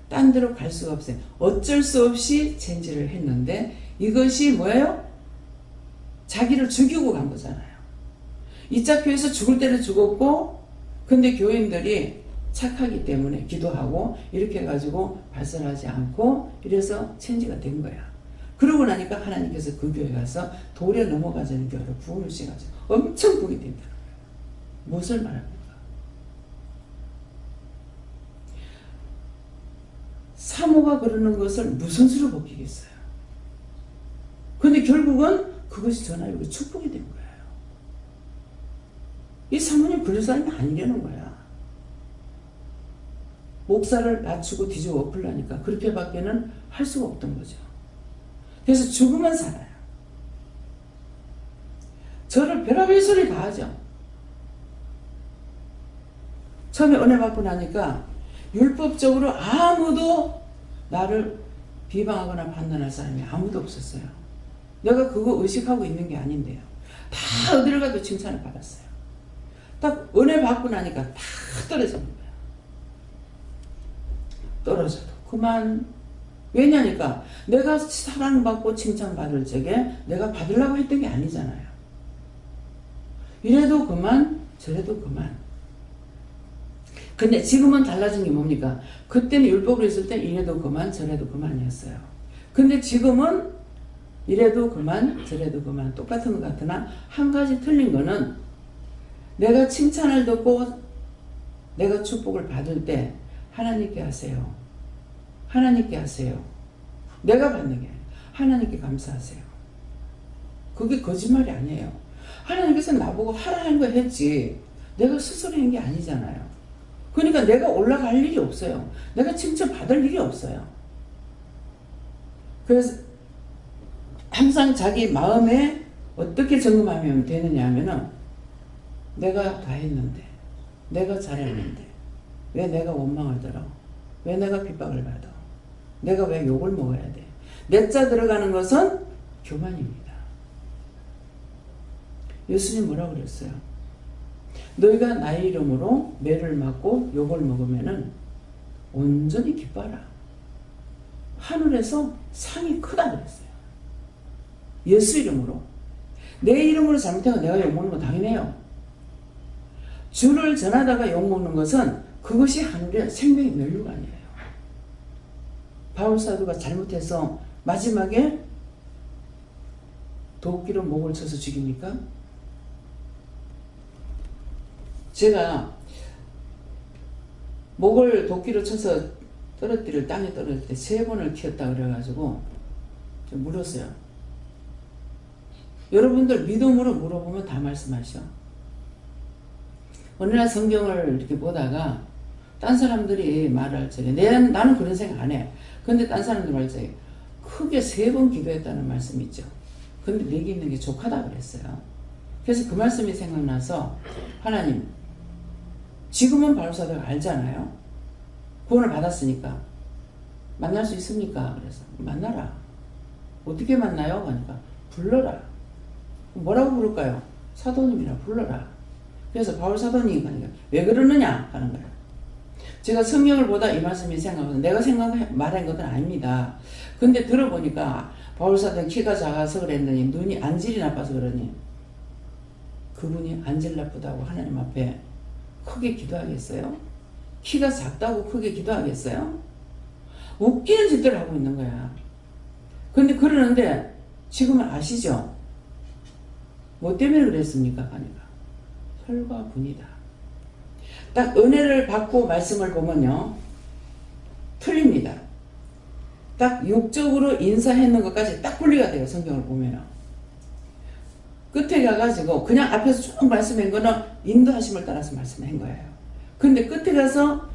딴 데로 갈 수가 없어요. 어쩔 수 없이 체인지를 했는데 이것이 뭐예요? 자기를 죽이고 간 거잖아요. 이짝 교회에서 죽을 때는 죽었고, 근데 교인들이 착하기 때문에 기도하고 이렇게 해가지고 발설하지 않고 이래서 체인지가 된 거야. 그러고 나니까 하나님께서 그 교회 가서 돌에 넘어가자는 교회로 부흥을 시켜가지고 엄청 복이 된다는 거예요. 무엇을 말합니까? 사모가 그러는 것을 무슨 수로 벗기겠어요? 근데 결국은 그것이 전하여고 축복이 된 거예요. 이 사모님 그런 사람이 아니라는 거야. 목사를 낮추고 뒤집어 엎으려니까 그렇게 밖에는 할 수가 없던 거죠. 그래서 죽으면 살아요. 저를 별의별 소리 다 하죠. 처음에 은혜 받고 나니까 율법적으로 아무도 나를 비방하거나 판단할 사람이 아무도 없었어요. 내가 그거 의식하고 있는 게 아닌데요. 다 어디를 가도 칭찬을 받았어요. 딱 은혜 받고 나니까 다 떨어지는 거예요. 떨어져도 그만. 왜냐니까 내가 사랑받고 칭찬받을 적에 내가 받으려고 했던 게 아니잖아요. 이래도 그만 저래도 그만. 근데 지금은 달라진 게 뭡니까? 그때는 율법을 했을 때 이래도 그만 저래도 그만이었어요. 근데 지금은 이래도 그만 저래도 그만 똑같은 것 같으나 한 가지 틀린 거는 내가 칭찬을 듣고 내가 축복을 받을 때 하나님께 하세요. 하나님께 하세요. 내가 받는 게 아니에요. 하나님께 감사하세요. 그게 거짓말이 아니에요. 하나님께서 나보고 하라는 거 했지 내가 스스로 한 게 아니잖아요. 그러니까 내가 올라갈 일이 없어요. 내가 칭찬 받을 일이 없어요. 그래서 항상 자기 마음에 어떻게 점검하면 되느냐 하면은 내가 다 했는데 내가 잘했는데 왜 내가 원망을 들어? 왜 내가 핍박을 받아? 내가 왜 욕을 먹어야 돼? 내자 들어가는 것은 교만입니다. 예수님 뭐라고 그랬어요? 너희가 나의 이름으로 매를 맞고 욕을 먹으면은 온전히 기뻐하라. 하늘에서 상이 크다 그랬어요. 예수 이름으로. 내 이름으로 잘못하면 내가 욕먹는 건 당연해요. 주를 전하다가 욕먹는 것은 그것이 하늘의 생명의 면류가 아니에요. 바울사도가 잘못해서 마지막에 도끼로 목을 쳐서 죽입니까? 제가 목을 도끼로 쳐서 땅에 떨어질 때 3번을 키웠다 그래가지고 좀 물었어요. 여러분들 믿음으로 물어보면 다 말씀하셔. 어느 날 성경을 이렇게 보다가 딴 사람들이 말할 적에 나는 그런 생각 안 해. 근데 딴 사람들 말 적에 크게 3번 기도했다는 말씀이 있죠. 근데 내게 있는 게 족하다 그랬어요. 그래서 그 말씀이 생각나서 하나님 지금은 바울사도가 알잖아요. 구원을 받았으니까 만날 수 있습니까? 그래서 만나라. 어떻게 만나요? 그러니까 불러라. 뭐라고 부를까요? 사도님이라 불러라. 그래서 바울 사도님 하니까 왜 그러느냐 하는 거예요. 제가 성경을 보다 이 말씀이 생각나서 내가 말한 것은 아닙니다. 근데 들어보니까 바울 사도는 키가 작아서 그랬더니 눈이 안질이 나빠서 그러니 그분이 안질 나쁘다고 하나님 앞에 크게 기도하겠어요? 키가 작다고 크게 기도하겠어요? 웃기는 짓들을 하고 있는 거야. 근데 그러는데 지금은 아시죠? 뭐 때문에 그랬습니까? 하니까 혈과 분이다. 딱 은혜를 받고 말씀을 보면요 틀립니다. 딱 육적으로 인사했는 것까지 딱 분리가 돼요. 성경을 보면요. 끝에 가가지고 그냥 앞에서 쭉 말씀한 거는 인도하심을 따라서 말씀한 거예요. 근데 끝에 가서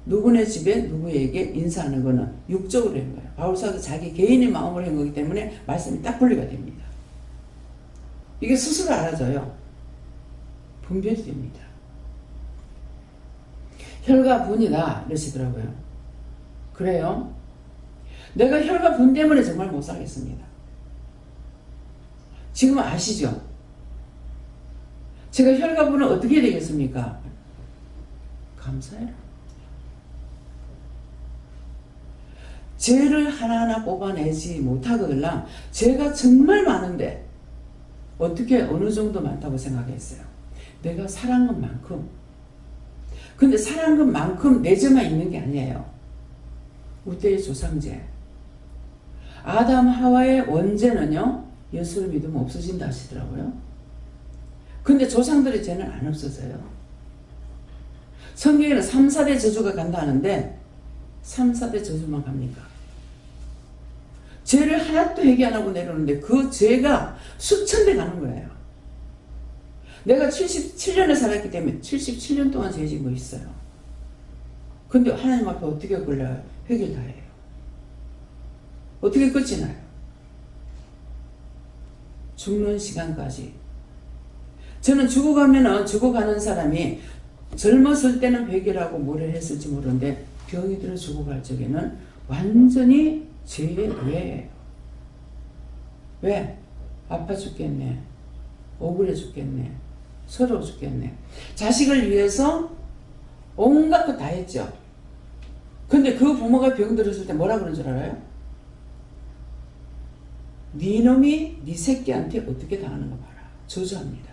누구네 집에 누구에게 인사하는 거는 육적으로 한 거예요. 바울사도 자기 개인의 마음으로 한 거기 때문에 말씀이 딱 분리가 됩니다. 이게 스스로 알아져요. 분별이 됩니다. 혈과 분이다 이러시더라고요. 그래요? 내가 혈과 분 때문에 정말 못 살겠습니다. 지금 아시죠? 제가 혈과 분은 어떻게 되겠습니까? 감사해라. 죄를 하나하나 뽑아내지 못하거나 죄가 정말 많은데 어떻게 어느 정도 많다고 생각했어요? 내가 살한 것만큼. 근데 살한 것만큼 내 죄만 있는 게 아니에요. 우대의 조상죄. 아담 하와의 원죄는요 예수를 믿으면 없어진다 하시더라고요. 근데 조상들의 죄는 안 없어져요. 성경에는 3, 4대 저주가 간다 하는데 3, 4대 저주만 갑니까? 죄를 하나도 회개 안 하고 내려오는데 그 죄가 수천 대 가는 거예요. 내가 77년을 살았기 때문에 77년 동안 죄 지은 거 있어요. 근데 하나님 앞에 어떻게 걸려요? 회개를 다 해요. 어떻게 끝이 나요? 죽는 시간까지. 저는 죽어가는 사람이 젊었을 때는 회개를 하고 뭐를 했을지 모르는데 병이 들어 죽어갈 적에는 완전히 죄의 노예예요. 왜? 아파 죽겠네. 억울해 죽겠네. 서러워 죽겠네. 자식을 위해서 온갖 것 다 했죠. 근데 그 부모가 병 들었을 때 뭐라 그런 줄 알아요? 네 놈이 네 새끼한테 어떻게 당하는 거 봐라. 저주합니다.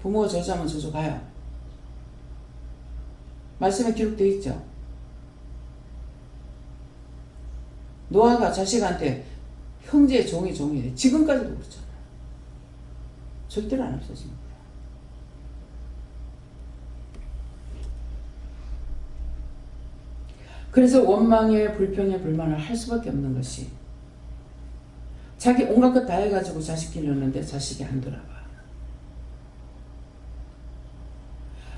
부모가 저주하면 저주 가요. 말씀에 기록되어 있죠. 노아가 자식한테 형제의 종이 돼. 지금까지도 그렇잖아요. 절대로 안 없어집니다. 그래서 원망에 불평에 불만을 할 수밖에 없는 것이 자기 온갖 것 다 해가지고 자식 길렀는데 자식이 안 돌아와.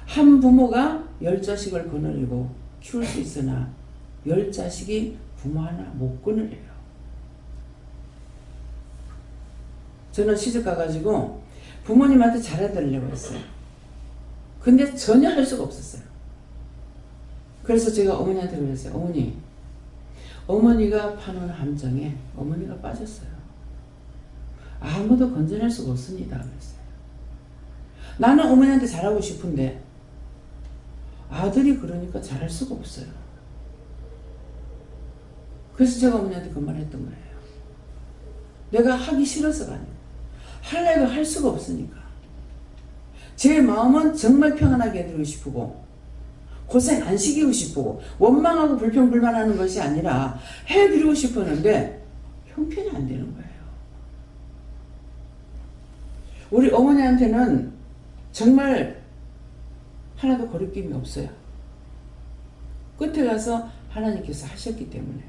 한 부모가 10자식을 거느리고 키울 수 있으나 10자식이 부모 하나 못 거느려요. 저는 시집 가가지고 부모님한테 잘해드리려고 했어요. 근데 전혀 할 수가 없었어요. 그래서 제가 어머니한테 그랬어요. 어머니, 어머니가 파는 함정에 어머니가 빠졌어요. 아무도 건져낼 수가 없습니다. 그랬어요. 나는 어머니한테 잘하고 싶은데 아들이 그러니까 잘할 수가 없어요. 그래서 제가 어머니한테 그 말을 했던 거예요. 내가 하기 싫어서가 아니고 하려고 할 수가 없으니까. 제 마음은 정말 평안하게 해드리고 싶고 고생 안 시키고 싶고 원망하고 불평불만하는 것이 아니라 해드리고 싶었는데 형편이 안 되는 거예요. 우리 어머니한테는 정말 하나도 거리낌이 없어요. 끝에 가서 하나님께서 하셨기 때문에.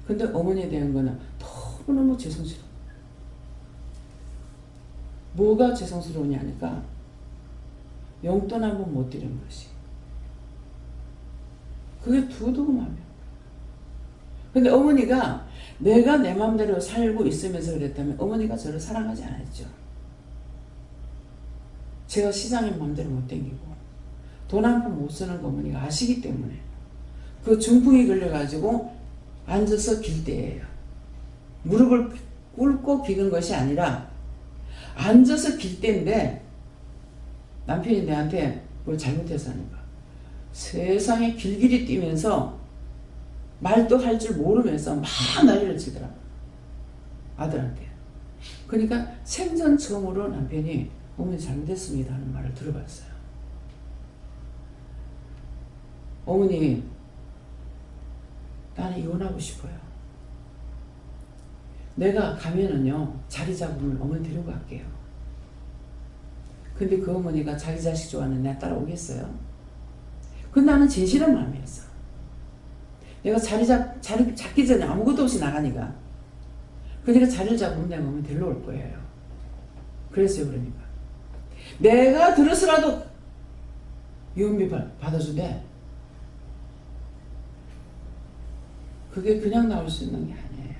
근데 어머니에 대한 거는 너무너무 죄송스러워. 뭐가 죄송스러우냐니까 용돈 한 번 못 드린 것이. 그게 두고두고 마음이야. 근데 어머니가 내가 내 마음대로 살고 있으면서 그랬다면 어머니가 저를 사랑하지 않았죠. 제가 시장의 마음대로 못 댕기고 돈 한 푼 못 쓰는 거 어머니가 아시기 때문에 그 중풍이 걸려가지고 앉아서 길 때예요. 무릎을 꿇고 기는 것이 아니라 앉아서 길 때인데 남편이 내한테 뭘 잘못해서 하는가. 세상에 길길이 뛰면서 말도 할 줄 모르면서 막 난리를 치더라고. 아들한테. 그러니까 생전 처음으로 남편이 어머니 잘못했습니다 하는 말을 들어봤어요. 어머니, 나는 이혼하고 싶어요. 내가 가면은요 자리 잡으면 어머니 데리고 갈게요. 근데 그 어머니가 자기 자식 좋아하는 내 따라오겠어요? 근데 나는 진실한 마음이었어. 내가 자리 잡기 전에 아무것도 없이 나가니까. 그러니까 자리를 잡으면 내가 어머니 데리러 올 거예요. 그랬어요. 그러니까 내가 들어서라도 이혼비 받아준대. 그게 그냥 나올 수 있는 게 아니에요.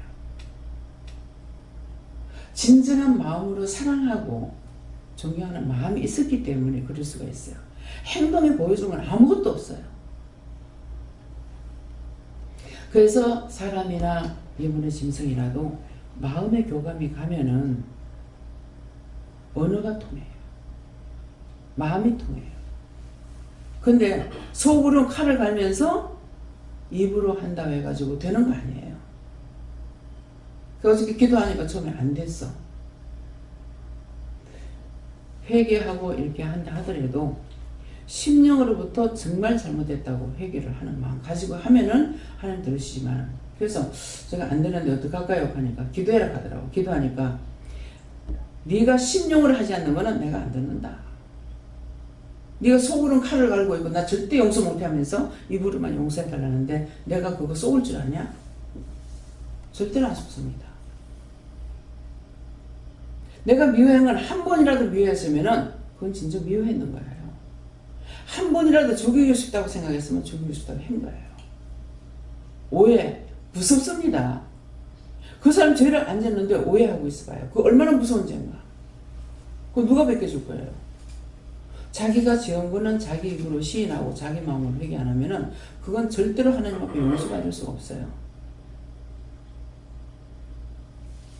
진정한 마음으로 사랑하고 존경하는 마음이 있었기 때문에 그럴 수가 있어요. 행동에 보여주는 건 아무것도 없어요. 그래서 사람이나 예문의 짐승이라도 마음의 교감이 가면은 언어가 통해요. 마음이 통해요. 근데 속으로 칼을 갈면서 입으로 한다고 해가지고 되는 거 아니에요. 어저께 기도하니까 처음에 안 됐어. 회개하고 이렇게 한다 하더라도 심령으로부터 정말 잘못했다고 회개를 하는 마음 가지고 하면은 하나님 들으시지만, 그래서 제가 안 되는데 어떡할까요? 하니까 기도해라 하더라고. 기도하니까 네가 심령으로 하지 않는 거는 내가 안 듣는다. 네가 속으로는 칼을 갈고 있고 나 절대 용서 못해 하면서 입으로만 용서해달라는데 내가 그거 쏘을 줄 아냐? 절대로 안 속습니다. 내가 미워한 건 한 번이라도 미워했으면은 그건 진짜 미워했는 거예요. 한 번이라도 죽이고 싶다고 생각했으면 죽이고 싶다고 한 거예요. 오해 무섭습니다. 그 사람 죄를 안 졌는데 오해하고 있어봐요. 그거 얼마나 무서운 죄인가. 그거 누가 베껴줄 거예요? 자기가 지은 거는 자기 입으로 시인하고 자기 마음으로 회개 안 하면은 그건 절대로 하나님 앞에 용서받을 수가 없어요.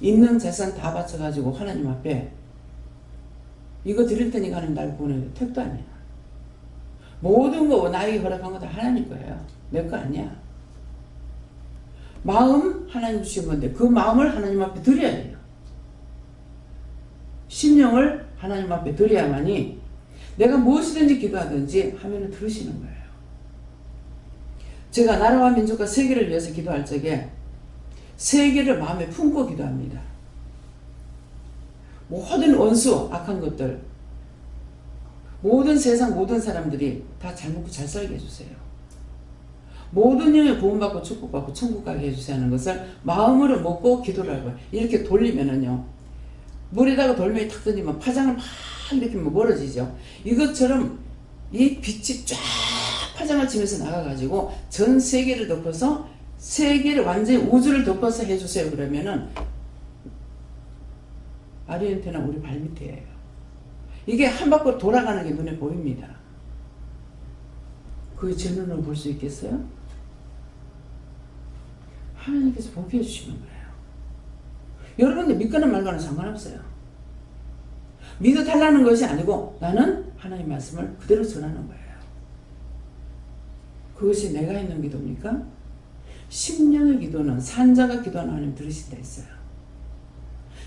있는 재산 다 바쳐가지고 하나님 앞에 이거 드릴 테니까 하나님 날 구원해요. 택도 아니야. 모든 거 나에게 허락한 거 다 하나님 거예요. 내 거 아니야. 마음 하나님 주신 건데 그 마음을 하나님 앞에 드려야 돼요. 심령을 하나님 앞에 드려야만이 내가 무엇이든지 기도하든지 하면은 들으시는 거예요. 제가 나라와 민족과 세계를 위해서 기도할 적에 세계를 마음에 품고 기도합니다. 모든 원수, 악한 것들, 모든 세상 모든 사람들이 다 잘 먹고 잘 살게 해주세요. 모든 영에 구원받고 축복받고 천국 가게 해주세요 하는 것을 마음으로 먹고 기도를 하고 이렇게 돌리면은요, 물에다가 돌멩이 탁 던지면 파장을 막 이렇게 멀어지죠. 이것처럼 이 빛이 쫙 파장을 치면서 나가가지고 전 세계를 덮어서 세계를 완전히 우주를 덮어서 해주세요. 그러면은 아리엔테나 우리 발밑이에요. 이게 한 바퀴 돌아가는 게 눈에 보입니다. 그게 제 눈으로 볼 수 있겠어요? 하나님께서 보게 해주시는 거예요. 여러분들 믿거나 말거나 상관없어요. 믿어달라는 것이 아니고 나는 하나님의 말씀을 그대로 전하는 거예요. 그것이 내가 있는 기도입니까? 심령의 기도는 산자가 기도하는 하나님 들으신다 했어요.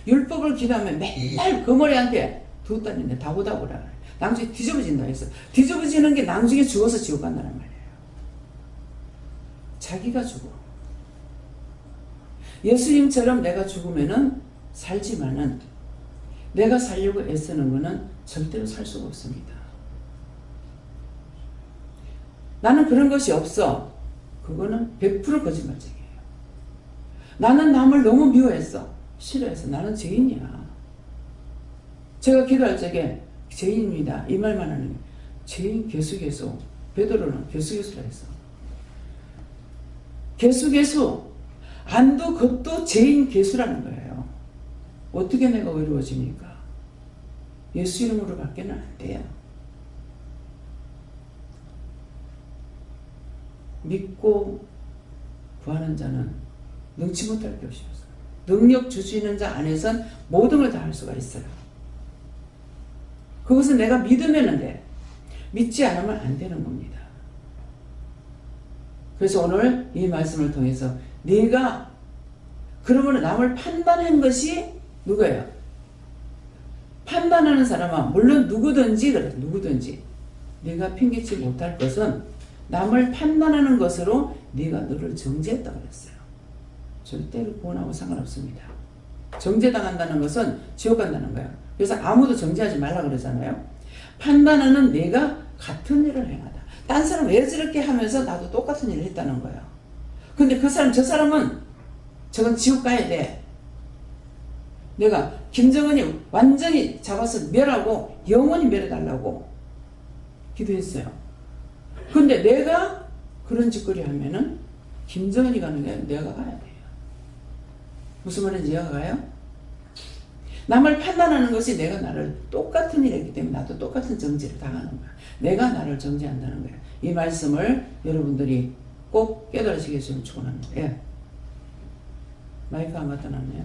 율법을 기도하면 맨날 그 머리한테 두 딸인데 다고다고라 그래. 나중에 뒤집어진다 했어. 뒤집어지는 게 나중에 죽어서 지옥 간다는 말이에요. 자기가 죽어. 예수님처럼 내가 죽으면은 살지만은 내가 살려고 애쓰는 거는 절대로 살 수가 없습니다. 나는 그런 것이 없어. 그거는 100% 거짓말쟁이에요. 나는 남을 너무 미워했어. 싫어해서. 나는 죄인이야. 제가 기도할 적에 죄인입니다. 이 말만 하는 게 죄인 개수개수. 베드로는 개수개수라 했어. 개수개수. 안도 그것도 죄인 개수라는 거예요. 어떻게 내가 의로워집니까? 예수 이름으로 밖에는 안 돼요. 믿고 구하는 자는 능치 못할 게 없어요. 능력 주시는 자 안에선 모든 걸 다 할 수가 있어요. 그것은 내가 믿으면 돼. 믿지 않으면 안 되는 겁니다. 그래서 오늘 이 말씀을 통해서 네가 그러면 남을 판단한 것이 누구예요? 판단하는 사람은 물론 누구든지 그래. 누구든지 네가 핑계치 못할 것은 남을 판단하는 것으로 네가 너를 정죄했다고 그랬어요. 절대로 구원하고 상관없습니다. 정죄당한다는 것은 지옥 간다는 거예요. 그래서 아무도 정죄하지 말라 그러잖아요. 판단하는 내가 같은 일을 행하다. 딴 사람 왜 저렇게 하면서 나도 똑같은 일을 했다는 거예요. 근데 그 사람 저 사람은 저건 지옥 가야 돼. 내가 김정은이 완전히 잡아서 멸하고 영원히 멸해달라고 기도했어요. 근데 내가 그런 짓거리 하면은 김정은이 가는 게 아니라 내가 가야 돼요. 무슨 말인지 이해가 가요? 남을 판단하는 것이 내가 나를 똑같은 일을 했기 때문에 나도 똑같은 정죄를 당하는 거야. 내가 나를 정죄한다는 거야. 이 말씀을 여러분들이 꼭 깨달으시겠으면 축원합니다. 예. 마이크 안 갖다 놨네요.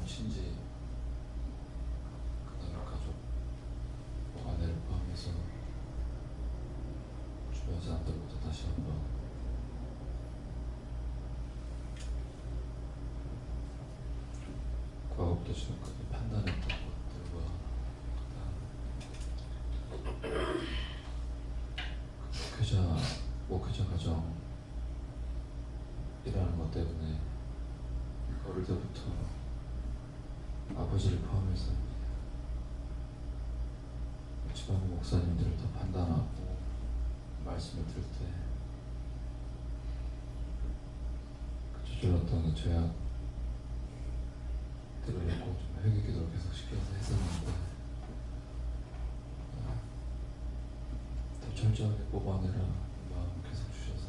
친지, 그다음에 가족, 아내를 포함해서 주변 사람들부터 다시 한번 과거부터 지금까지 판단했던 것들과 목회자 가정이라는 것 때문에 어릴 때부터 아버지를 포함해서 집안 목사님들을 더 판단하고 말씀을 들을 때 저질렀던 죄악들을 꼭 좀 회개기도를 계속 시켜서 했었는데 더 철저하게 뽑아내라 마음 계속 주셔서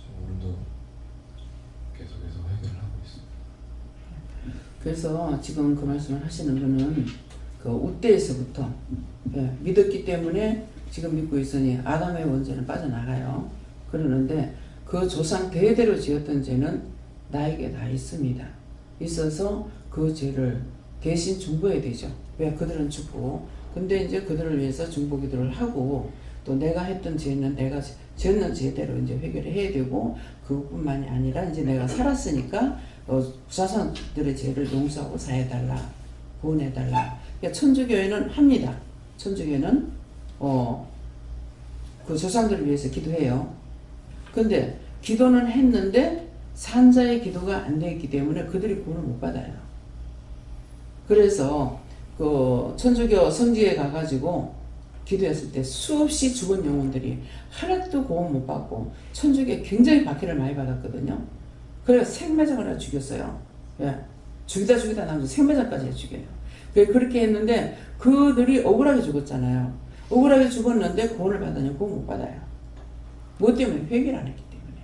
지금 오늘도 계속해서 회개를 하고 있습니다. 그래서 지금 그 말씀을 하시는 거는 그 우때에서부터 믿었기 때문에 지금 믿고 있으니 아담의 원죄는 빠져나가요. 그러는데 그 조상 대대로 지었던 죄는 나에게 다 있습니다. 있어서 그 죄를 대신 중보해야 되죠. 왜? 그들은 죽고. 근데 이제 그들을 위해서 중보기도를 하고 또 내가 했던 죄는 내가 지었는 죄대로 이제 회개를 해야 되고 그것뿐만이 아니라 이제 내가 살았으니까 자손들의 죄를 용서하고 사해달라, 구원해달라. 그러니까 천주교회는 합니다. 천주교회는 그 조상들을 위해서 기도해요. 근데 기도는 했는데 산자의 기도가 안 되기 때문에 그들이 구원을 못 받아요. 그래서 그 천주교 성지에 가가지고 기도했을 때 수없이 죽은 영혼들이 하나도 구원 못 받고 천주교에 굉장히 박해를 많이 받았거든요. 그래서 생매장을 해 죽였어요. 예. 죽이다 남자 생매장까지 해 죽여요. 그렇게 했는데 그들이 억울하게 죽었잖아요. 억울하게 죽었는데 구원을 받았냐? 구원 못 받아요. 뭐 때문에? 회개를 안 했기 때문에.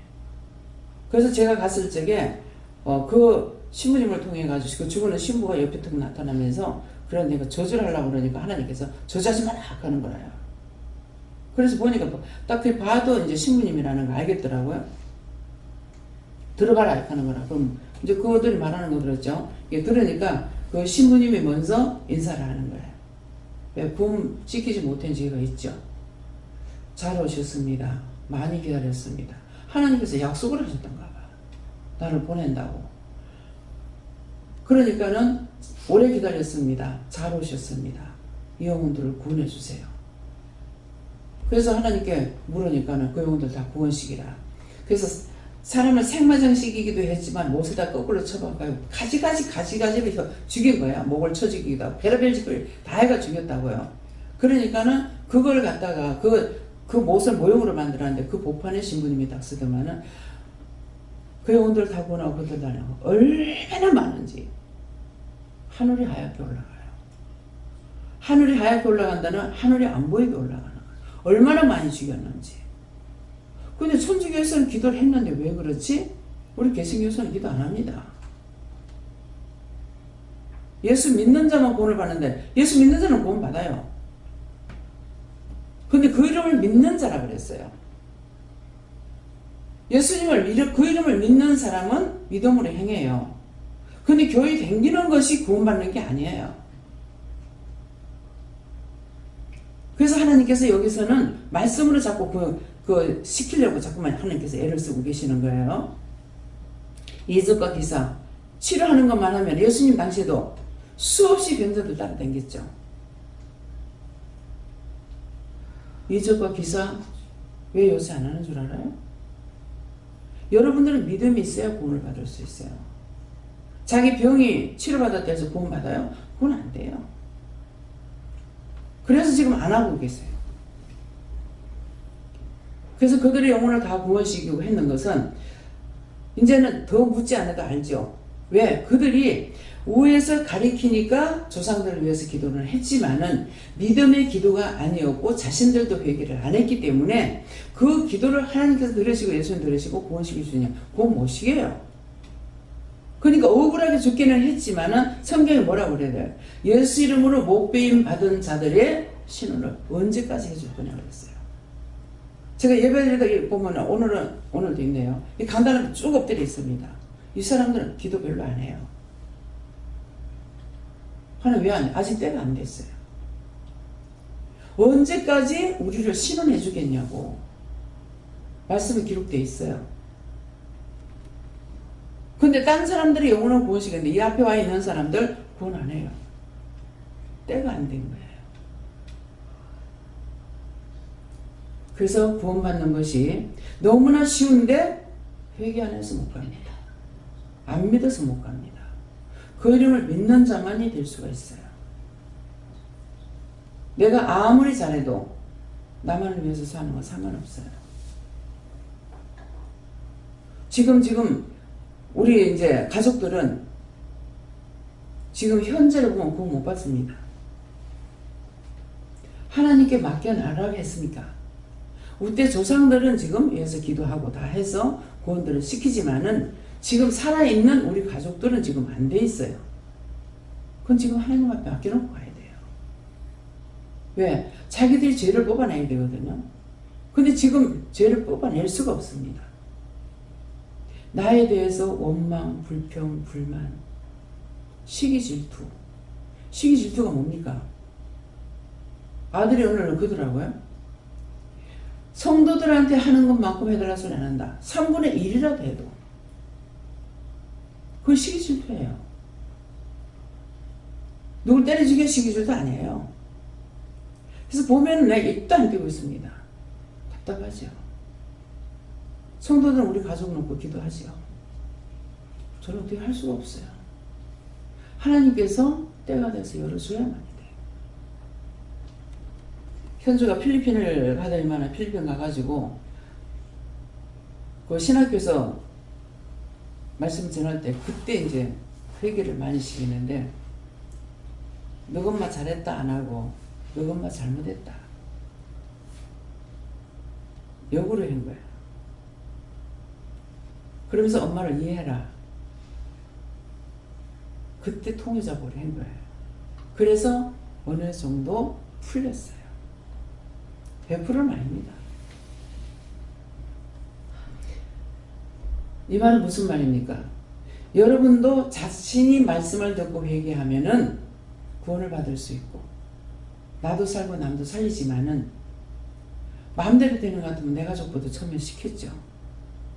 그래서 제가 갔을 적에 그 신부님을 통해 가지고 그 죽은 신부가 옆에 턱 나타나면서 그래 내가 저주를 하려고 그러니까 하나님께서 저주하지 마라 하는 거예요. 그래서 보니까 딱 봐도 이제 신부님이라는 거 알겠더라고요. 들어가라 하는 거라. 그럼 이제 그들이 말하는 거 들었죠. 이게 들으니까 그 신부님이 먼저 인사를 하는 거예요. 왜 구원 시키지 못한 죄가 있죠. 잘 오셨습니다. 많이 기다렸습니다. 하나님께서 약속을 하셨던가 봐. 나를 보낸다고. 그러니까는 오래 기다렸습니다. 잘 오셨습니다. 이 영혼들을 구원해 주세요. 그래서 하나님께 물으니까는 그 영혼들 다 구원시키라. 그래서 사람을 생마장시키기도 했지만 못에다 거꾸로 쳐박아요. 가지가지로 죽인 거야. 목을 쳐 죽이기도 하고 별의별 짓을 다 해가 죽였다고요. 그러니까는 그걸 갖다가 그 못을 모형으로 만들었는데 그 복판에 신부님이 딱 쓰더만은 그 영혼들 다 구원하고 그들 다니고 얼마나 많은지. 하늘이 하얗게 올라가요. 하늘이 하얗게 올라간다는 하늘이 안 보이게 올라가는 거예요. 얼마나 많이 죽였는지. 근데 천주교에서는 기도를 했는데 왜 그렇지? 우리 개신교에서는 기도 안 합니다. 예수 믿는 자만 구원을 받는데 예수 믿는 자는 구원 받아요. 근데 그 이름을 믿는 자라 그랬어요. 예수님을 그 이름을 믿는 사람은 믿음으로 행해요. 근데 교회 댕기는 것이 구원받는 게 아니에요. 그래서 하나님께서 여기서는 말씀으로 자꾸 시키려고 자꾸만 하나님께서 애를 쓰고 계시는 거예요. 이적과 기사 치료하는 것만 하면 예수님 당시에도 수없이 병자들 따라다녔죠. 이적과 기사 왜 요새 안 하는 줄 알아요? 여러분들은 믿음이 있어야 구원을 받을 수 있어요. 자기 병이 치료받았다 해서 구원 받아요? 그건 안 돼요. 그래서 지금 안 하고 계세요. 그래서 그들의 영혼을 다 구원시키고 했는 것은 이제는 더 묻지 않아도 알죠. 왜? 그들이 우에서 가리키니까 조상들을 위해서 기도를 했지만은 믿음의 기도가 아니었고 자신들도 회개를 안 했기 때문에 그 기도를 하나님께서 들으시고 예수님 들으시고 구원시킬 수 있냐? 구원 못 시켜요. 그러니까 억울하게 죽기는 했지만은 성경이 뭐라고 그래야 돼요? 예수 이름으로 목배임 받은 자들의 신원을 언제까지 해줄 거냐 그랬어요. 제가 예배드리다 보면 오늘도 있네요. 이 간단하게 쭉 엎드려 있습니다. 이 사람들은 기도 별로 안 해요. 하나님 왜 안 해? 아직 때가 안 됐어요. 언제까지 우리를 신원해 주겠냐고 말씀이 기록되어 있어요. 근데 딴 사람들이 영혼을 구원시켰는데 이 앞에 와 있는 사람들 구원 안 해요. 때가 안 된 거예요. 그래서 구원받는 것이 너무나 쉬운데 회개 안 해서 못 갑니다. 안 믿어서 못 갑니다. 그 이름을 믿는 자만이 될 수가 있어요. 내가 아무리 잘해도 나만을 위해서 사는 건 상관없어요. 지금 우리 이제 가족들은 지금 현재를 보면 구원 못 받습니다. 하나님께 맡겨나가라고 했으니까. 우리 조상들은 지금 위해서 기도하고 다 해서 구원들을 시키지만은 지금 살아있는 우리 가족들은 지금 안 돼 있어요. 그건 지금 하나님 앞에 맡겨놓고 가야 돼요. 왜? 자기들이 죄를 뽑아내야 되거든요. 근데 지금 죄를 뽑아낼 수가 없습니다. 나에 대해서 원망, 불평, 불만, 시기 질투. 시기 질투가 뭡니까? 아들이 오늘은 그러더라고요. 성도들한테 하는 것만큼 해달라 소리 안 한다. 3분의 1이라도 해도. 그건 시기 질투예요. 누굴 때려주기가 시기 질투 아니에요. 그래서 보면 내가 입도 안 떼고 있습니다. 답답하죠. 성도들은 우리 가족 놓고 기도하죠. 저는 어떻게 할 수가 없어요. 하나님께서 때가 돼서 열어줘야만 돼요. 현주가 필리핀을 가더니만 필리핀 가가지고 그 신학교에서 말씀 전할 때 그때 이제 회개를 많이 시키는데 너 엄마 잘했다 안 하고 너 엄마 잘못했다 역으로 한 거야. 그러면서 엄마를 이해해라. 그때 통해잡으로 한 거예요. 그래서 어느 정도 풀렸어요. 100%는 아닙니다. 이 말은 무슨 말입니까? 여러분도 자신이 말씀을 듣고 회개하면은 구원을 받을 수 있고, 나도 살고 남도 살리지만은 마음대로 되는 것 같으면 내 가족부터 처음에 시켰죠.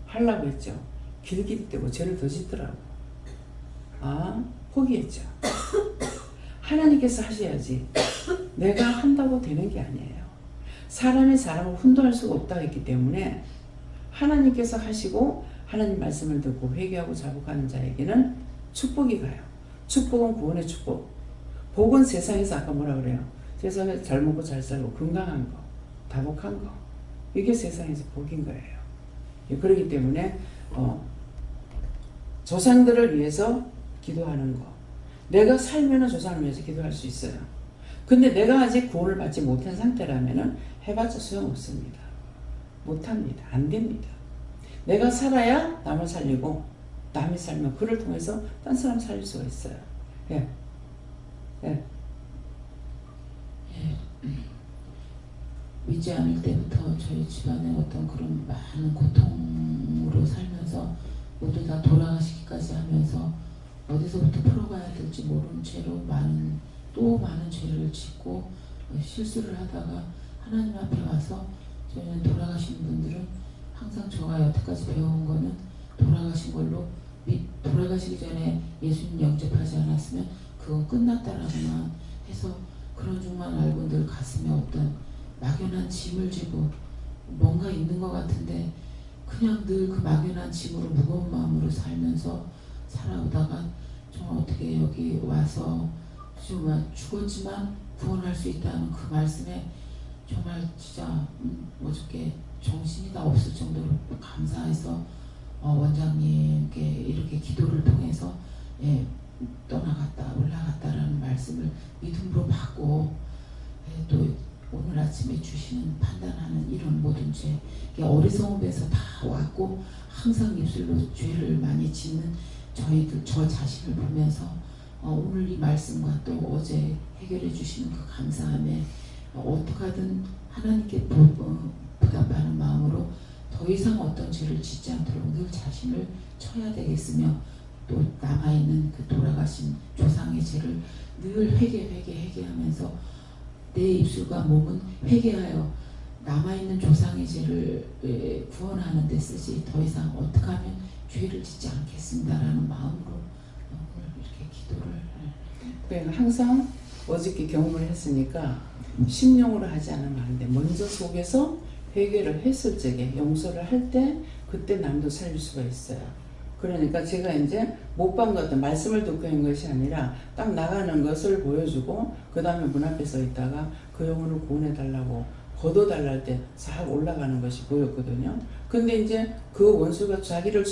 하려고 했죠. 길길이 떼고 죄를 더 짓더라고. 포기했죠. 하나님께서 하셔야지 내가 한다고 되는 게 아니에요. 사람이 사람을 훈도할 수가 없다고 했기 때문에 하나님께서 하시고 하나님 말씀을 듣고 회개하고 자복하는 자에게는 축복이 가요. 축복은 구원의 축복. 복은 세상에서 아까 뭐라 그래요? 세상에서 잘 먹고 잘 살고 건강한 거, 다복한 거. 이게 세상에서 복인 거예요. 그렇기 때문에 조상들을 위해서 기도하는 거. 내가 살면은 조상을 위해서 기도할 수 있어요. 근데 내가 아직 구원을 받지 못한 상태라면은 해봤자 소용없습니다. 못합니다. 안 됩니다. 내가 살아야 남을 살리고, 남이 살면 그를 통해서 딴 사람 살릴 수가 있어요. 예. 믿지 않을 때부터 저희 집안에 어떤 그런 많은 고통으로 살면서 모두 다 돌아가시기까지 하면서 어디서부터 풀어가야 될지 모르는 채로 또 많은 죄를 짓고 실수를 하다가 하나님 앞에 와서, 저희는 돌아가신 분들은 항상 저가 여태까지 배워온 거는 돌아가신 걸로, 돌아가시기 전에 예수님 영접하지 않았으면 그건 끝났다라고만 해서 그런 줄만 알고 늘 가슴에 어떤 막연한 짐을 지고 뭔가 있는 것 같은데 그냥 늘 그 막연한 짐으로 무거운 마음으로 살면서 살아오다가 정말 어떻게 여기 와서 정말 죽었지만 구원할 수 있다는 그 말씀에 정말 진짜 어저께 정신이 다 없을 정도로 감사해서 원장님께 이렇게 기도를 통해서 떠나갔다 올라갔다라는 말씀을 믿음으로 받고, 또 오늘 아침에 주시는 판단하는 이런 모든 죄, 어리석음에서 다 왔고 항상 입술로 죄를 많이 짓는 저 자신을 보면서 오늘 이 말씀과 또 어제 해결해 주시는 그 감사함에 어떻게 하든 하나님께 부담하는 마음으로 더 이상 어떤 죄를 짓지 않도록 늘 자신을 쳐야 되겠으며, 또 남아있는 그 돌아가신 조상의 죄를 늘 회개하면서 내 입술과 몸은 회개하여 남아있는 조상의 죄를 구원하는 데 쓰지 더 이상 어떻게 하면 죄를 짓지 않겠습니다라는 마음으로 오늘 이렇게 기도를. 그러니까 항상 어저께 경험을 했으니까 심령으로 하지 않으면 안 돼. 먼저 속에서 회개를 했을 적에 용서를 할 때 그때 남도 살릴 수가 있어요. 그러니까 제가 이제 못 본 것들 말씀을 듣고 있는 것이 아니라 딱 나가는 것을 보여주고 그 다음에 문 앞에 서 있다가 그 영혼을 구원해달라고 걷어달라 할 때 싹 올라가는 것이 보였거든요. 근데 이제 그 원수가 자기를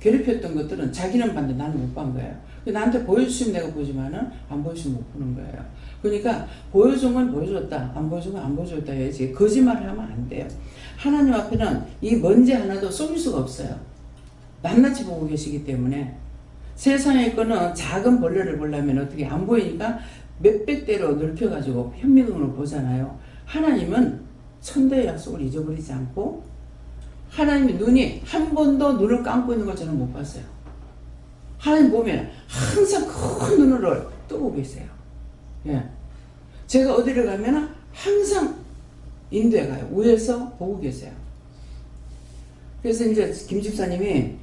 괴롭혔던 것들은 자기는 봤는데 나는 못 본 거예요. 나한테 보여주시면 내가 보지만은 안 보여주면 못 보는 거예요. 그러니까 보여준 건 보여줬다, 안 보여준 건 안 보여줬다 해야지 거짓말을 하면 안 돼요. 하나님 앞에는 이 먼지 하나도 속일 수가 없어요. 낱낱이 보고 계시기 때문에. 세상의 거는 작은 벌레를 보려면 어떻게 안 보이니까 몇백 대로 넓혀가지고 현미경으로 보잖아요. 하나님은 천대의 약속을 잊어버리지 않고, 하나님의 눈이 한 번도 눈을 감고 있는 걸 저는 못 봤어요. 하나님 보면 항상 큰 눈으로 뜨고 계세요. 제가 어디를 가면 항상 인도에 가요. 위에서 보고 계세요. 그래서 이제 김 집사님이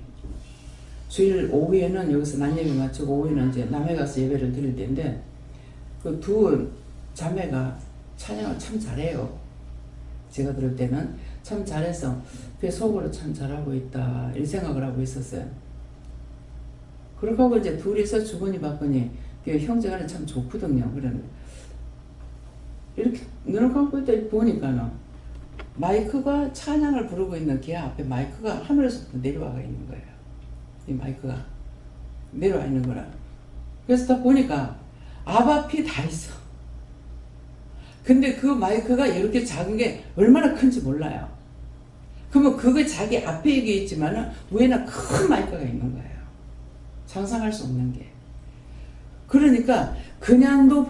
주일 오후에는 여기서 낮 예배 마치고 오후에는 이제 남해 가서 예배를 드릴 때인데, 그 두 자매가 찬양을 참 잘해요. 제가 들을 때는 참 잘해서 그 속으로 참 잘하고 있다 이 생각을 하고 있었어요. 그렇게 하고 이제 둘이서 주거니 받거니 형제간에 참 좋거든요. 그러는 이렇게 눈을 감고 있다 보니까는 마이크가 찬양을 부르고 있는 걔 앞에 마이크가 하늘에서부터 내려와 있는 거예요. 이 마이크가 내려와 있는 거라. 그래서 딱 보니까 앞 앞이 다 있어. 근데 그 마이크가 이렇게 작은 게 얼마나 큰지 몰라요. 그러면 그게 자기 앞에 이게 있지만은 위에는 큰 마이크가 있는 거예요. 상상할 수 없는 게. 그러니까 그냥도